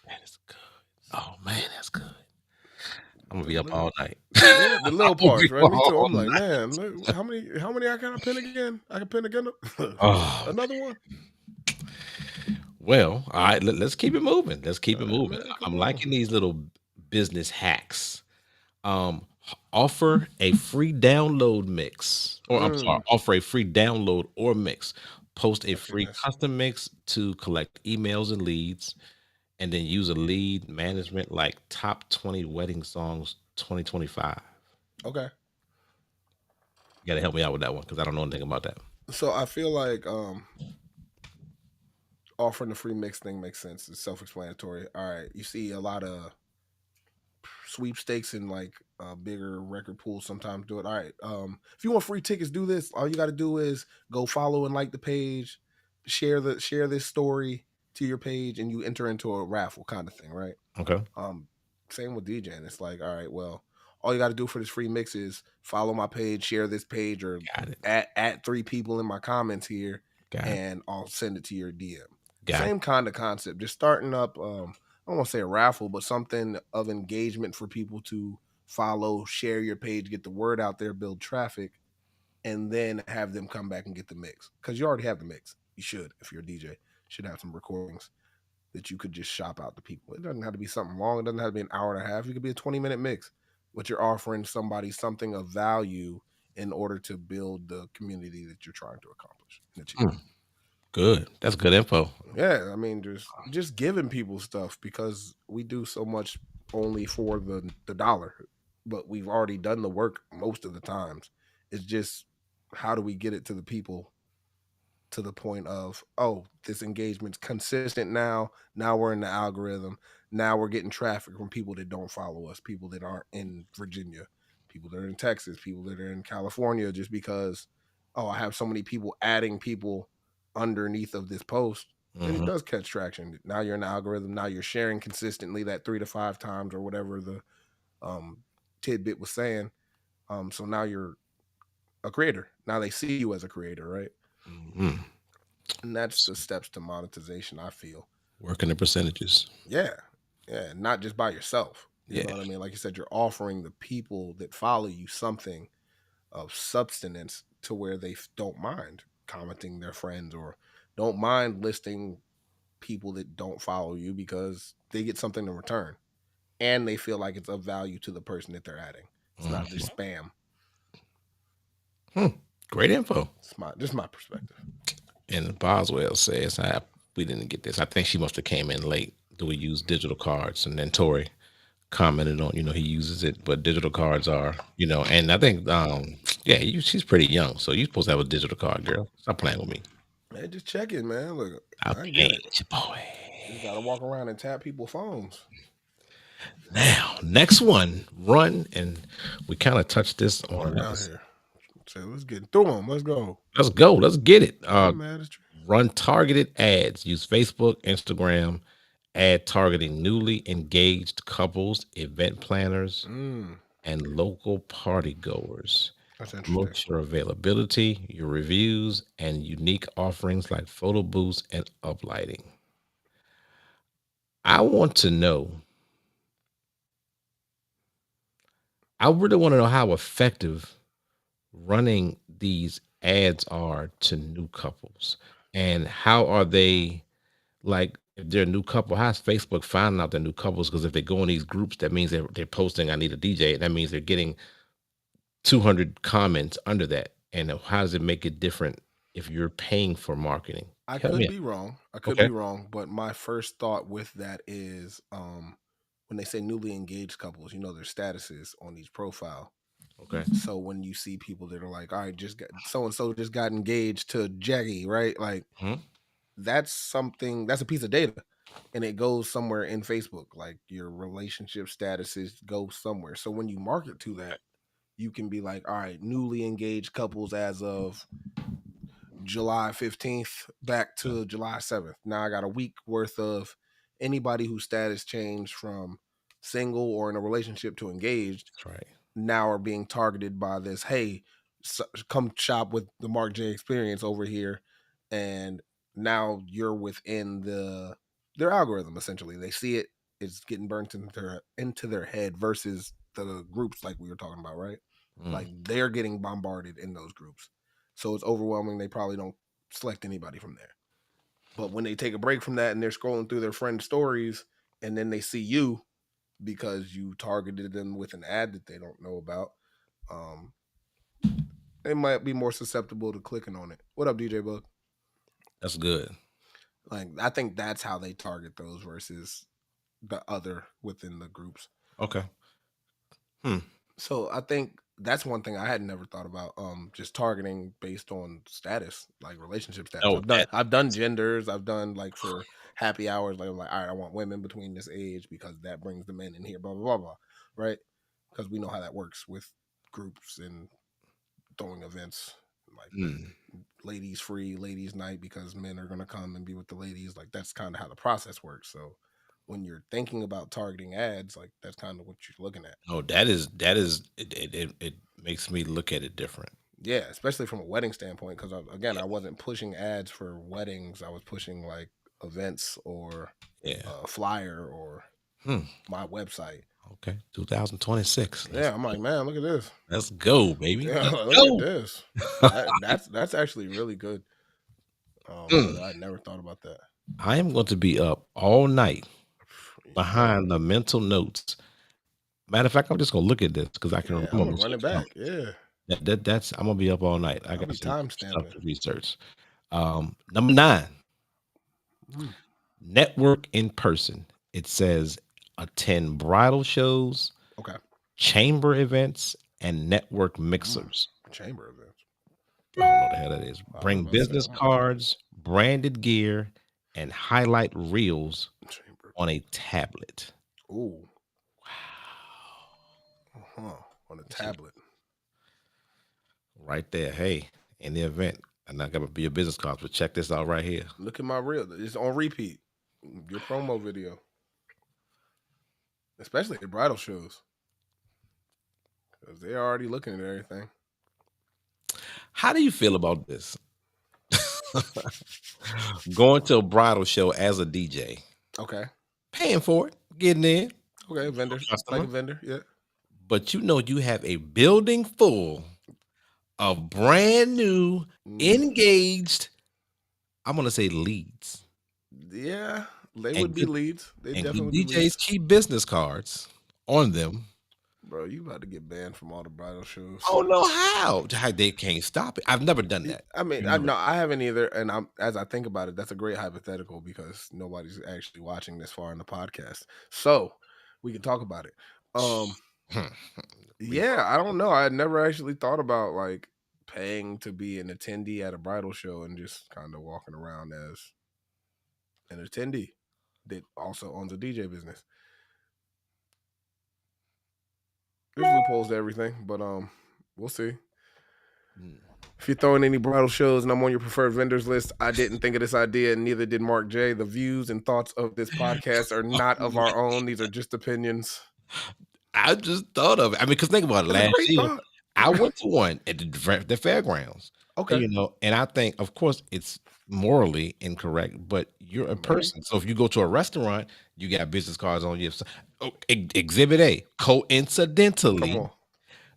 That is good. Oh man, that's good. I'm gonna The be up little, all night. yeah, the I'm little gonna be parts, right? up Me too. all I'm like, night. man, how many I can pin again? I can pin again. Oh, Another one. well, all right. Let's keep it moving. Let's keep All it right, moving. man. Come I'm on. liking these little business hacks. Offer a free download mix, or I'm sorry, Mm, offer a free download or mix. Post a I've seen free this. custom mix to collect emails and leads, and then use a lead management like top 20 wedding songs 2025. Okay. You got to help me out with that one because I don't know anything about that. So I feel like offering the free mix thing makes sense. It's self-explanatory. All right, you see a lot of sweepstakes and like bigger record pools sometimes do it. All right, if you want free tickets, do this. All you got to do is go follow and like the page, share this story to your page, and you enter into a raffle kind of thing, right? Okay, Um, Same with DJing. It's like, all right, well, all you got to do for this free mix is follow my page, share this page, or got it, at 3 people in my comments here, got it, and I'll send it to your DM. got it. Same kind of concept. Just starting up. I don't want to say a raffle, but something of engagement for people to follow, share your page, get the word out there, build traffic, and then have them come back and get the mix. Because you already have the mix. You should, if you're a DJ, should have some recordings that you could just shop out to people. It doesn't have to be something long. It doesn't have to be an hour and a half. It could be a 20-minute mix, but you're offering somebody something of value in order to build the community that you're trying to accomplish and achieve. Mm, good. That's good info. Yeah, I mean, just giving people stuff because we do so much only for the dollar, but we've already done the work most of the times. It's just how do we get it to the people to the point of, oh, this engagement's consistent now. Now we're in the algorithm. Now we're getting traffic from people that don't follow us, people that aren't in Virginia, people that are in Texas, people that are in California, just because, oh, I have so many people adding people underneath of this post. And it Hmm. does catch traction. Now you're in the algorithm. Now you're sharing consistently that 3 to 5 times or whatever the um, tidbit was saying. So now you're a creator. Now they see you as a creator, right? Hmm. And that's the steps to monetization, I feel. Working the percentages. Yeah. Yeah. Not just by yourself. You Yeah. know what I mean? Like you said, you're offering the people that follow you something of substance to where they don't mind commenting their friends or don't mind listing people that don't follow you because they get something in return and they feel like it's of value to the person that they're adding. It's not Mhm. just spam. Hmm. Great info. It's just my perspective. And Boswell says, we didn't get this. I think she must have came in late. Do we use digital cards? And then Tori commented on, he uses it, but digital cards are, and I think, yeah, she's pretty young. So you're supposed to have a digital card, girl. Stop playing with me. Man, just check it, man. Look, I'm I get playing it. with your boy. You just gotta walk around and tap people's phones. Now, next one, run. And we kind of touched this on. Run down here. So let's get through them. Let's go. Let's go. Let's get it. I ain't mad at you. Run targeted ads. Use Facebook, Instagram, ad targeting newly engaged couples, event planners, Mm. and local party goers. That's interesting. Promote your availability, your reviews, and unique offerings like photo booths and uplighting. I want to know, I really want to know how effective running these ads are to new couples, and how are they, like, if they're a new couple, how's Facebook finding out they're new couples? Because if they go in these groups, that means they're posting, I need a DJ. That means they're getting 200 comments under that. And how does it make it different if you're paying for marketing? I Help me could out. be wrong. I could Okay. be wrong, but my first thought with that is when they say newly engaged couples, their statuses on each profile. Okay. So when you see people that are like, all right, just got so and so just got engaged to Jackie, right? Like Mhm. that's a piece of data and it goes somewhere in Facebook. Like your relationship statuses go somewhere. So when you market to that, you can be like, all right, newly engaged couples as of July 15th back Yeah, to July 7th. Now I got a week worth of anybody whose status changed from single or in a relationship to engaged that's right. now are being targeted by this. Hey, come shop with the Mark J experience over here. And now you're within their algorithm essentially. They see it, it's getting burnt into their head versus the groups like we were talking about, right? Mm, Like they're getting bombarded in those groups. So it's overwhelming. They probably don't select anybody from there. But when they take a break from that and they're scrolling through their friends' stories and then they see you because you targeted them with an ad that they don't know about, um, they might be more susceptible to clicking on it. What up, DJ Bug? that's good. Like I think that's how they target those versus the other within the groups. Okay. Hmm. So I think that's one thing I had never thought about. Just targeting based on status, like relationship status. Oh, I've done genders. I've done like for happy hours. Like all right, I want women between this age because that brings the men in here. Blah blah blah blah. Right? Because we know how that works with groups and throwing events like mm, ladies free, ladies night because men are gonna come and be with the ladies. Like that's kind of how the process works. So when you're thinking about targeting ads, like that's kind of what you're looking at. oh, that is it makes me look at it different. Yeah, especially from a wedding standpoint, because again, Yeah. I wasn't pushing ads for weddings. I was pushing like events or Yeah. a flyer or Hmm. my website. Okay. 2026. Yeah, I'm like, man, look at this. Let's go, baby. Yeah, Let's look at go. this. That's actually really good. Mm. I never thought about that. I am going to be up all night You better behind be. the mental notes. Matter of fact, I'm just gonna look at this because I can Yeah, I'm remember gonna run some it stuff. back. Yeah, That's I'm gonna be up all night. I I'll got be some time stuff stamping. to research. Number 9, Mm, network in person. It says attend bridal shows, okay. chamber events, and network Mm, mixers. chamber events. I don't know what the hell that is. I was Bring about to say, business cards, branded gear, and highlight reels chamber. on a tablet. Ooh, Wow. uh-huh. On a You see tablet. right there. Hey, in the event, I'm not gonna be a business card, but check this out right here. Look at my reel. It's on repeat. Your promo video, especially the bridal shows, because they're already looking at everything. How do you feel about this? Going to a bridal show as a DJ, Okay. paying for it, getting in, Okay. Vendors like a customer, vendor. Yeah. but you have a building full of brand new, Mm, engaged, I'm gonna say leads, yeah. They would and be good leads. They definitely would be DJs leads. keep business cards on them. Bro, you about to get banned from all the bridal shows. I don't know how they can't stop it. I've never done that. I mean, I've I never. no, I haven't either. And I'm as I think about it, that's a great hypothetical because nobody's actually watching this far in the podcast. So we can talk about it. Um, Be yeah, I don't know. I had never actually thought about like paying to be an attendee at a bridal show and just kind of walking around as an attendee that also owns a DJ business. There's loopholes to everything, but we'll see. Mm. If you're throwing any bridal shows and I'm on your preferred vendors list, I didn't think of this idea, and neither did Mark J. The views and thoughts of this podcast are not of our own. These are just opinions. I just thought of it. I mean, because think about it. It's a Last great year, thought. I went to one at the fairgrounds, and, Okay, and I think, of course, it's morally incorrect, but you're a maybe. person. So if you go to a restaurant, you got business cards on you. Oh, Exhibit A, Come coincidentally, on.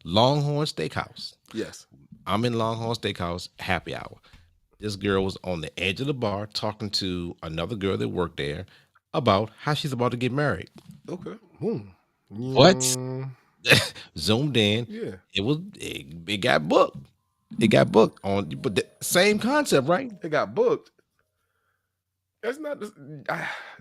Longhorn Steakhouse. Yes. I'm in Longhorn Steakhouse happy hour. This girl was on the edge of the bar talking to another girl that worked there about how she's about to get married. Okay. Boom. What? Yeah. Zoomed in. Yeah. It got booked. It got booked on, but the same concept, right? It got booked. That's not.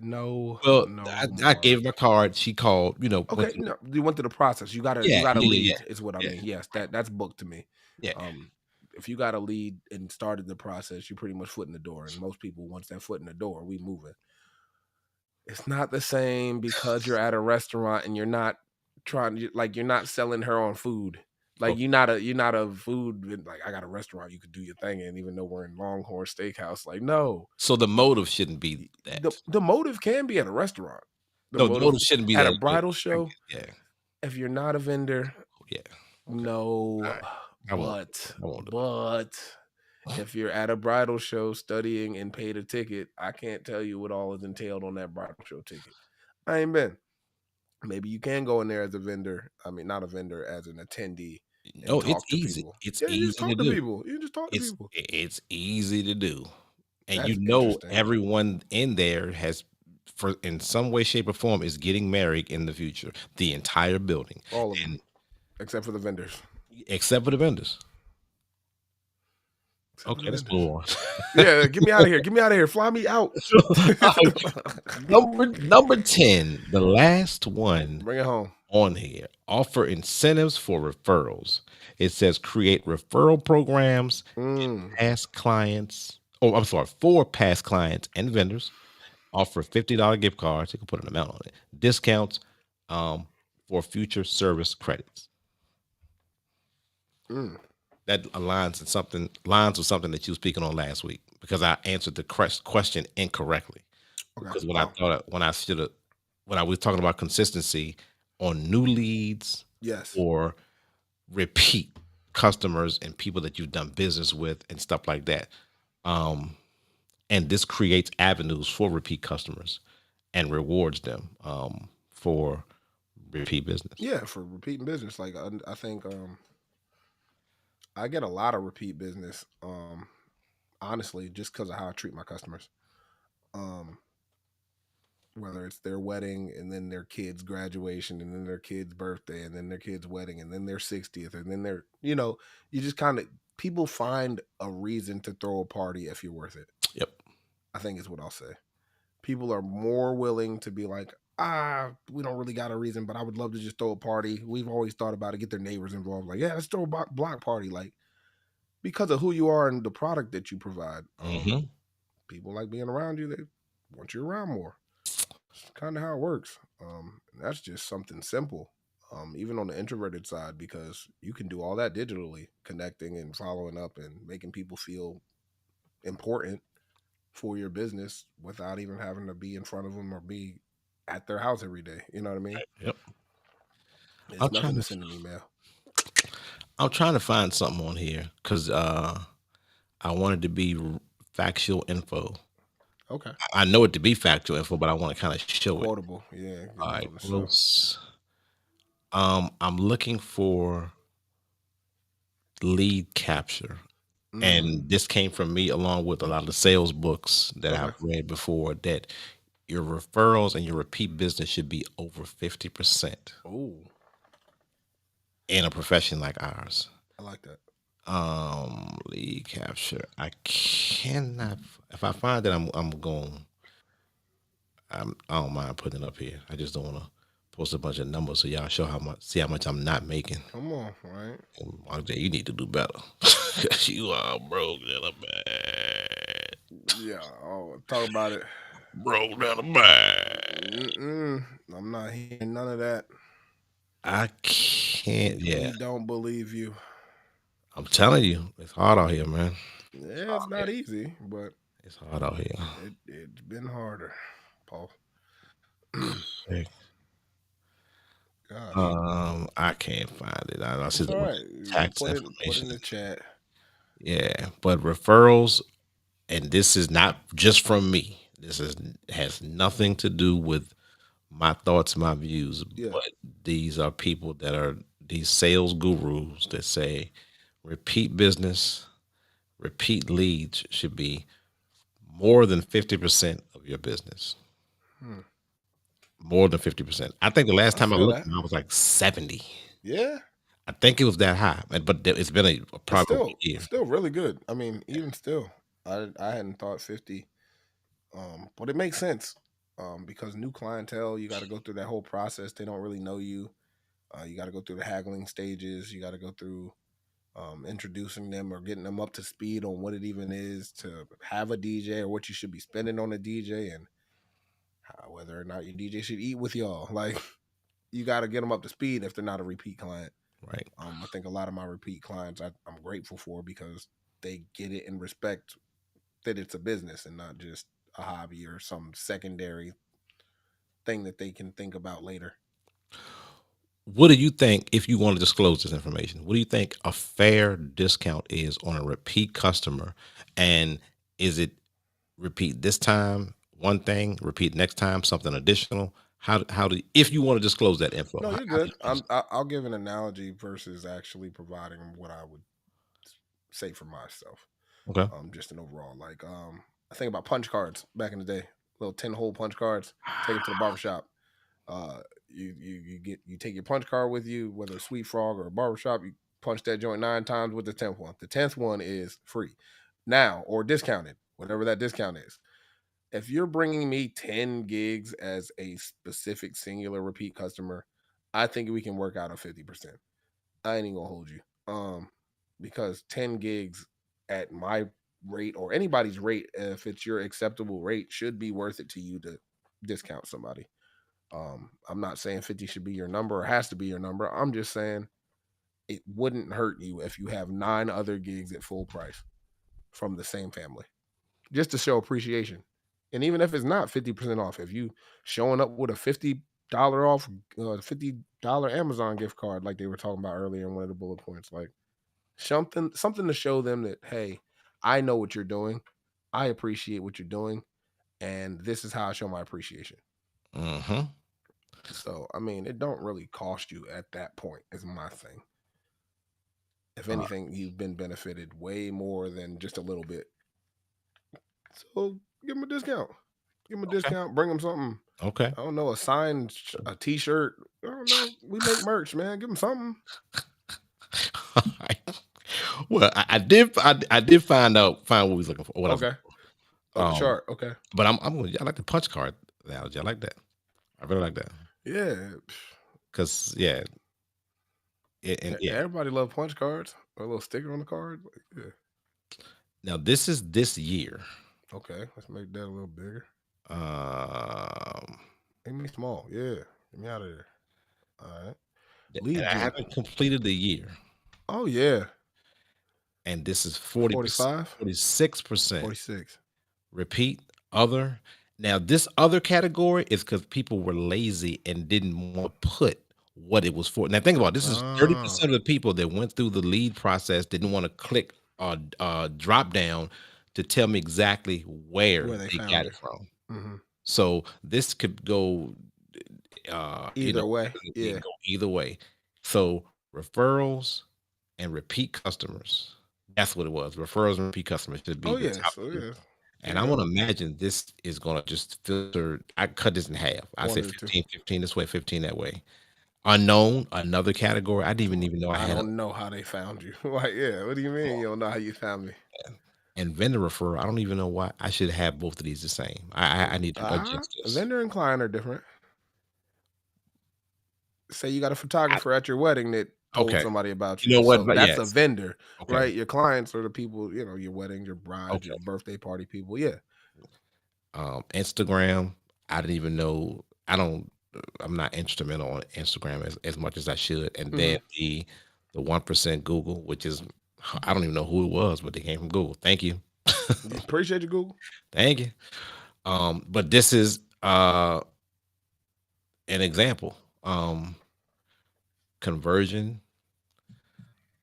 No. Well, No, I gave Mark. her my card. She called. Went Okay. through. No, you went through the process. You Yeah, gotta yeah, yeah, lead. Is what I yeah, mean. Yes. That's booked to me. yeah. Um, if you got to lead and started the process, you pretty much foot in the door. And most people, once that foot in the door, we moving. It's not the same because you're at a restaurant and you're not like you're not selling her on food. Like Okay. you're not a food like I got a restaurant you could do your thing in even though we're in Longhorn Steakhouse. Like no, So the motive shouldn't be that. the motive can be at a restaurant. The No, the motive motive shouldn't be at a that. Yeah, bridal I show, get, yeah, if you're not a vendor, yeah. Okay. All no. right. I won't. But I won't do but if you're at a bridal show studying and paid a ticket, I can't tell you what all is entailed on that bridal show ticket. I ain't been. Maybe you can go in there as a vendor. I mean, not a vendor, as an attendee it. and No, it's talk to easy. people. It's Yeah, you just easy to talk to do. people. You just talk to people. It's easy to do. And That's interesting. everyone in there has, for in some way, shape, or form, is getting married in the future. The entire building, All of them, and except for the vendors. except for the vendors. Except for the Okay, let's vendors. move on. Yeah, get me out of here. Get me out of here. Fly me out. All right, number 10, the last one Bring it home. on here. Offer incentives for referrals. It says create referral programs Mm. past clients. Oh, I'm sorry, for past clients and vendors. Offer $50 gift cards. You can put an amount on it. Discounts um, for future service credits. Mm. That lines with something that you were speaking on last week because I answered the question incorrectly. Okay. Because Wow. when I was talking about consistency on new leads Yes. or repeat customers and people that you've done business with and stuff like that. Um, and this creates avenues for repeat customers and rewards them for repeat business. Yeah, for repeating business. Like I think I get a lot of repeat business. Honestly, just because of how I treat my customers. Um, whether it's their wedding and then their kid's graduation and then their kid's birthday and then their kid's wedding and then their 60th and then their you just kind of people find a reason to throw a party if you're worth it. Yep. I think is what I'll say. People are more willing to be like, we don't really got a reason, but I would love to just throw a party. We've always thought about it, get their neighbors involved. Like, yeah, let's throw a block party. Like, because of who you are and the product that you provide. Hmm. People like being around you. They want you around more. It's kind of how it works. That's just something simple. Even on the introverted side, because you can do all that digitally, connecting and following up and making people feel important for your business without even having to be in front of them or be at their house every day. You know what I mean? Yep. It's I'm nothing trying to to send an email. I'm trying to find something on here because I wanted to be factual info. Okay. I know it to be factual info, but I want to kind of show it. Quotable. Yeah. Give All me right, something to show. close. I'm looking for lead capture. Mm, And this came from me along with a lot of the sales books that okay. I've read before that your referrals and your repeat business should be over 50% Oh, in a profession like ours. I like that. Lead capture. I cannot if I find that I'm going I don't mind putting it up here. I just don't want to post a bunch of numbers so y'all show see how much I'm not making. Come on, right? And Mark J, you need to do better. You are broke than a bad. Yeah. Oh, talk about it. Broke than a bad. I'm not hearing none of that. I can't. Yeah, We don't believe you. I'm telling you, it's hard out here, man. Yeah, it's not easy, but It's hard out here. it's been harder, Paul. Hey, Gosh, I can't find it. I see it's the all word right. You tax put it information. in the chat. Yeah, but referrals, and this is not just from me. This is has nothing to do with my thoughts, my views, Yeah. but these are people that are these sales gurus that say repeat business, repeat leads should be more than 50% of your business. Hmm. More than 50%. I think the last I time I feel looked, that. I was like 70. Yeah. I think it was that high, but it's been It's probably over a still year. it's still really good. I mean, even still, I hadn't thought 50. But it makes sense. Because new clientele, you got to go through that whole process. They don't really know you. You got to go through the haggling stages. You got to go through introducing them or getting them up to speed on what it even is to have a DJ or what you should be spending on a DJ and whether or not your DJ should eat with y'all. Like you got to get them up to speed if they're not a repeat client. Right. I think a lot of my repeat clients I'm grateful for because they get it and respect that it's a business and not just a hobby or some secondary thing that they can think about later. What do you think, if you want to disclose this information, what do you think a fair discount is on a repeat customer? And is it repeat this time one thing, repeat next time something additional? How do, if you want to disclose that info, No, you're how do good. you I'll give an analogy versus actually providing what I would say for myself. okay. Just an overall like I think about punch cards back in the day, little 10-hole punch cards. Take them to the barbershop. You take your punch card with you, whether it's Sweet Frog or a barbershop. You punch that joint 9 times with the 10th one. The 10th one is free now or discounted, whatever that discount is. If you're bringing me 10 gigs as a specific singular repeat customer, I think we can work out a 50%. I ain't even gonna hold you. Because 10 gigs at my rate or anybody's rate, if it's your acceptable rate, should be worth it to you to discount somebody. I'm not saying 50 should be your number or has to be your number. I'm just saying it wouldn't hurt you if you have 9 other gigs at full price from the same family, just to show appreciation. And even if it's not 50% off, if you showing up with a $50 off, $50 Amazon gift card, like they were talking about earlier in one of the bullet points, like something to show them that, hey, I know what you're doing, I appreciate what you're doing, and this is how I show my appreciation. Mm-hmm. So I mean, it don't really cost you at that point, is my thing. If Uh, anything, you've been benefited way more than just a little bit. So give them a discount. Give them a okay. discount. Bring them something. Okay. I don't know, a signed, a T-shirt. I don't know. We make merch, man. Give them something. Alright. Well, I did find what we was looking for. What I was Okay. looking for. Oh, the chart. Okay. But I like the punch card analogy. I like that. I really like that Yeah. because yeah, and yeah. Everybody love punch cards. A little sticker on the card. Like, yeah. Now this is this year. Okay. Let's make that a little bigger. Um, Make me small. Yeah. Get me out of there. All right. and Lead I gen. haven't completed the year, Oh yeah. and this is 40%, 45, 46% 46. repeat other. Now this other category is because people were lazy and didn't want to put what it was for. Now think about it, this is Ah, 30% of the people that went through the lead process didn't want to click drop down to tell me exactly where where they they found got you. it from. Hmm. So this could go Either way. it Yeah. can go either way. So referrals and repeat customers. That's what it was. Referrals and repeat customers should be Oh the yeah. top So two. yeah. There And you I want go. to imagine this is going to just filter. I cut this in half. I One say or two. 15, 15 this way, 15 that way. Unknown, another category. I didn't even know I I had a don't know how they found you. Like, yeah. What do you mean you don't know how you found me? and vendor referral. I don't even know why I should have both of these the same. I need to adjust this. Vendor and client are different. Say you got a I, photographer at your wedding that told okay. somebody about You you. know what? So But that's a yes. vendor, Okay. right? Your clients are the people, your wedding, your bride, Okay. your birthday party people. Yeah. Instagram. I didn't even know. I don't. I'm not instrumental on Instagram as much as I should. And Hmm. then the 1% Google, which is I don't even know who it was, but they came from Google. Thank you. Appreciate you, Google. Thank you. But this is an example. conversion.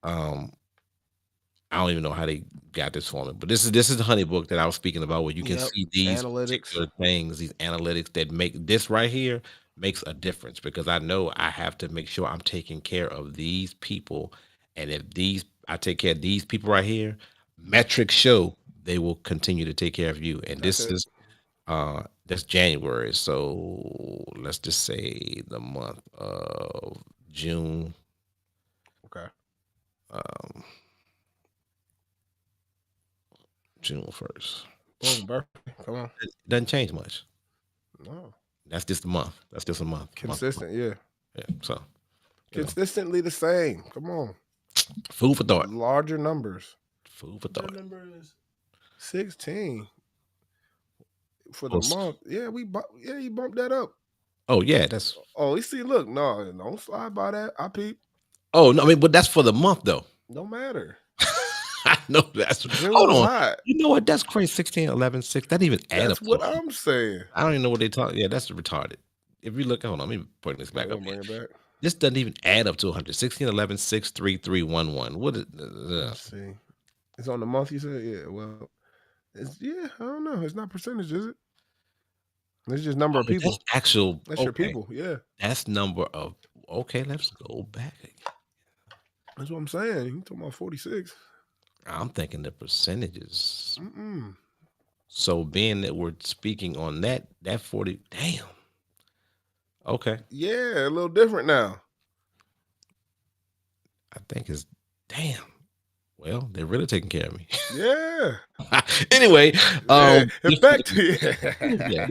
I don't even know how they got this for me, but this is the honey book that I was speaking about, where you can see these Analytics. particular things, these analytics that make this right here makes a difference, because I know I have to make sure I'm taking care of these people, and if I take care of these people right here, metrics show they will continue to take care of you. And That's this it. is that's January, so let's just say the month of June. Okay. June 1st. Boom, birthday. Come on. It doesn't change much. No. That's just a month. That's just a month. Consistent, yeah. Yeah. So consistently the same. Come on. Food for thought. Larger numbers. Food for thought. The number is 16 for the month. Yeah, you bumped that up. Oh yeah, that's. Oh, you see, look, no, don't slide by that. I peep. Oh no, I mean, but that's for the month though. No matter. I know that's. Hold on. Hot. You know what? That's crazy. 16, 11, 6. That even add that's up. That's what I'm saying. I don't even know what they talk. Yeah, that's retarded. If you look, hold on, let me put this back up. Bring it back. This doesn't even add up to 100. 16, 11, 6, 3, 3, 1, 1. What is? Let's see. It's on the month. You said, yeah. Well, I don't know. It's not percentage, is it? It's just number of people. That's actual. That's your people. Yeah. That's number of. Okay, let's go back again. That's what I'm saying. You talking about 46? I'm thinking the percentages. So being that we're speaking on that 40, damn. Okay. Yeah, a little different now. I think it's damn. Well, they're really taking care of me. Yeah. Anyway, back to you. Yeah,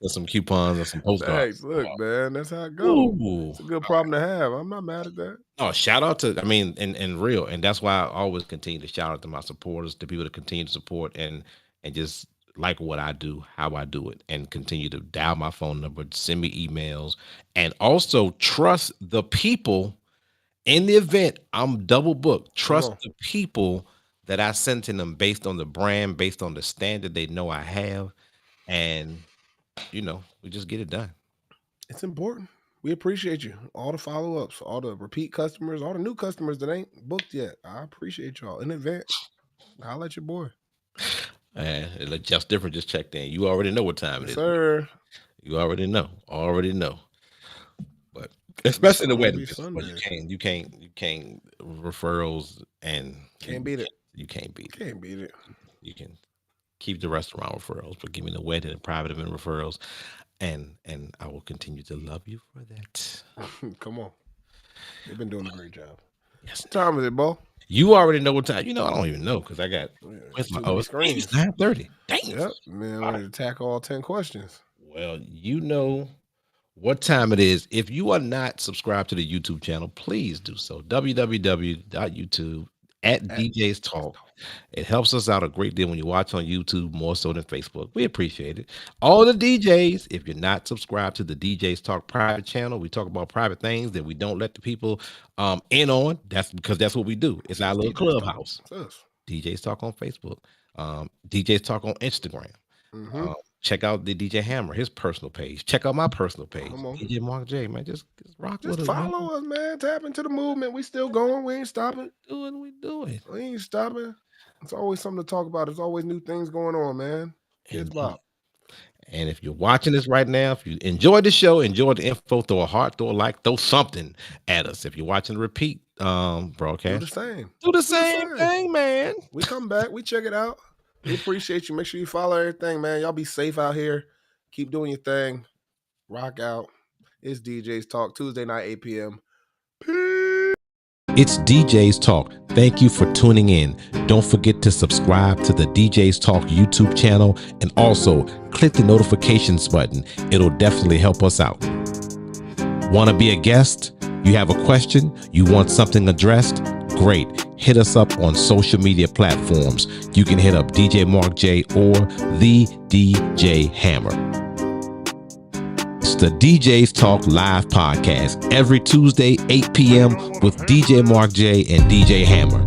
some coupons and some postcards. Look, man, that's how it goes. It's a good problem to have. I'm not mad at that. Oh, shout out to, I mean, and real, and that's why I always continue to shout out to my supporters, to people that continue to support and just like what I do, how I do it, and continue to dial my phone number, send me emails, and also trust the people. In the event I'm double booked, trust the people that I send to them based on the brand, based on the standard they know I have, and we just get it done. It's important. We appreciate you. All the follow-ups, all the repeat customers, all the new customers that ain't booked yet. I appreciate y'all in advance. I'll let your boy. And just different. Just checked in. You already know what time it is, sir. You already know. But especially in the wedding business, but you can't referrals and can't beat it. You can't beat it. Can't beat it. You can keep the restaurant referrals, but give me the wedding and private event referrals, and I will continue to love you for that. Come on, they've been doing a great job. Yes. What time is it, Bo? You already know what time. I don't even know because I got where's my screen. It's 9:30. Dang. Yep, man. I wanted to tackle all 10 questions. Well, you know what time it is. If you are not subscribed to the YouTube channel, please do so. www.youtube at DJS Talk. It helps us out a great deal when you watch on YouTube, more so than Facebook. We appreciate it. All the DJs, if you're not subscribed to the DJS Talk private channel, we talk about private things that we don't let the people in on. That's because that's what we do. It's our little clubhouse. DJS Talk on Facebook. DJS Talk on Instagram. Check out the DJ Hammer, his personal page. Check out my personal page, DJ Marc J. Man, just rock with us. Follow us, man. Tap into the movement. We still going. We ain't stopping. We doing. We ain't stopping. It's always something to talk about. There's always new things going on, man. Kids Bop. And if you're watching this right now, if you enjoyed the show, enjoyed the info, throw a heart, throw a like, throw something at us. If you're watching the repeat broadcast, do the same thing, man. We come back, we check it out. We appreciate you. Make sure you follow everything, man. Y'all be safe out here. Keep doing your thing. Rock out. It's DJS Talk, Tuesday night, 8 p.m. Peace. It's DJS Talk. Thank you for tuning in. Don't forget to subscribe to the DJS Talk YouTube channel and also click the notifications button. It'll definitely help us out. Want to be a guest? You have a question? You want something addressed? Great. Hit us up on social media platforms. You can hit up DJ Marc J or the DJ Hammer. It's the DJS Talk live podcast every Tuesday, 8 p.m. with DJ Marc J and DJ Hammer.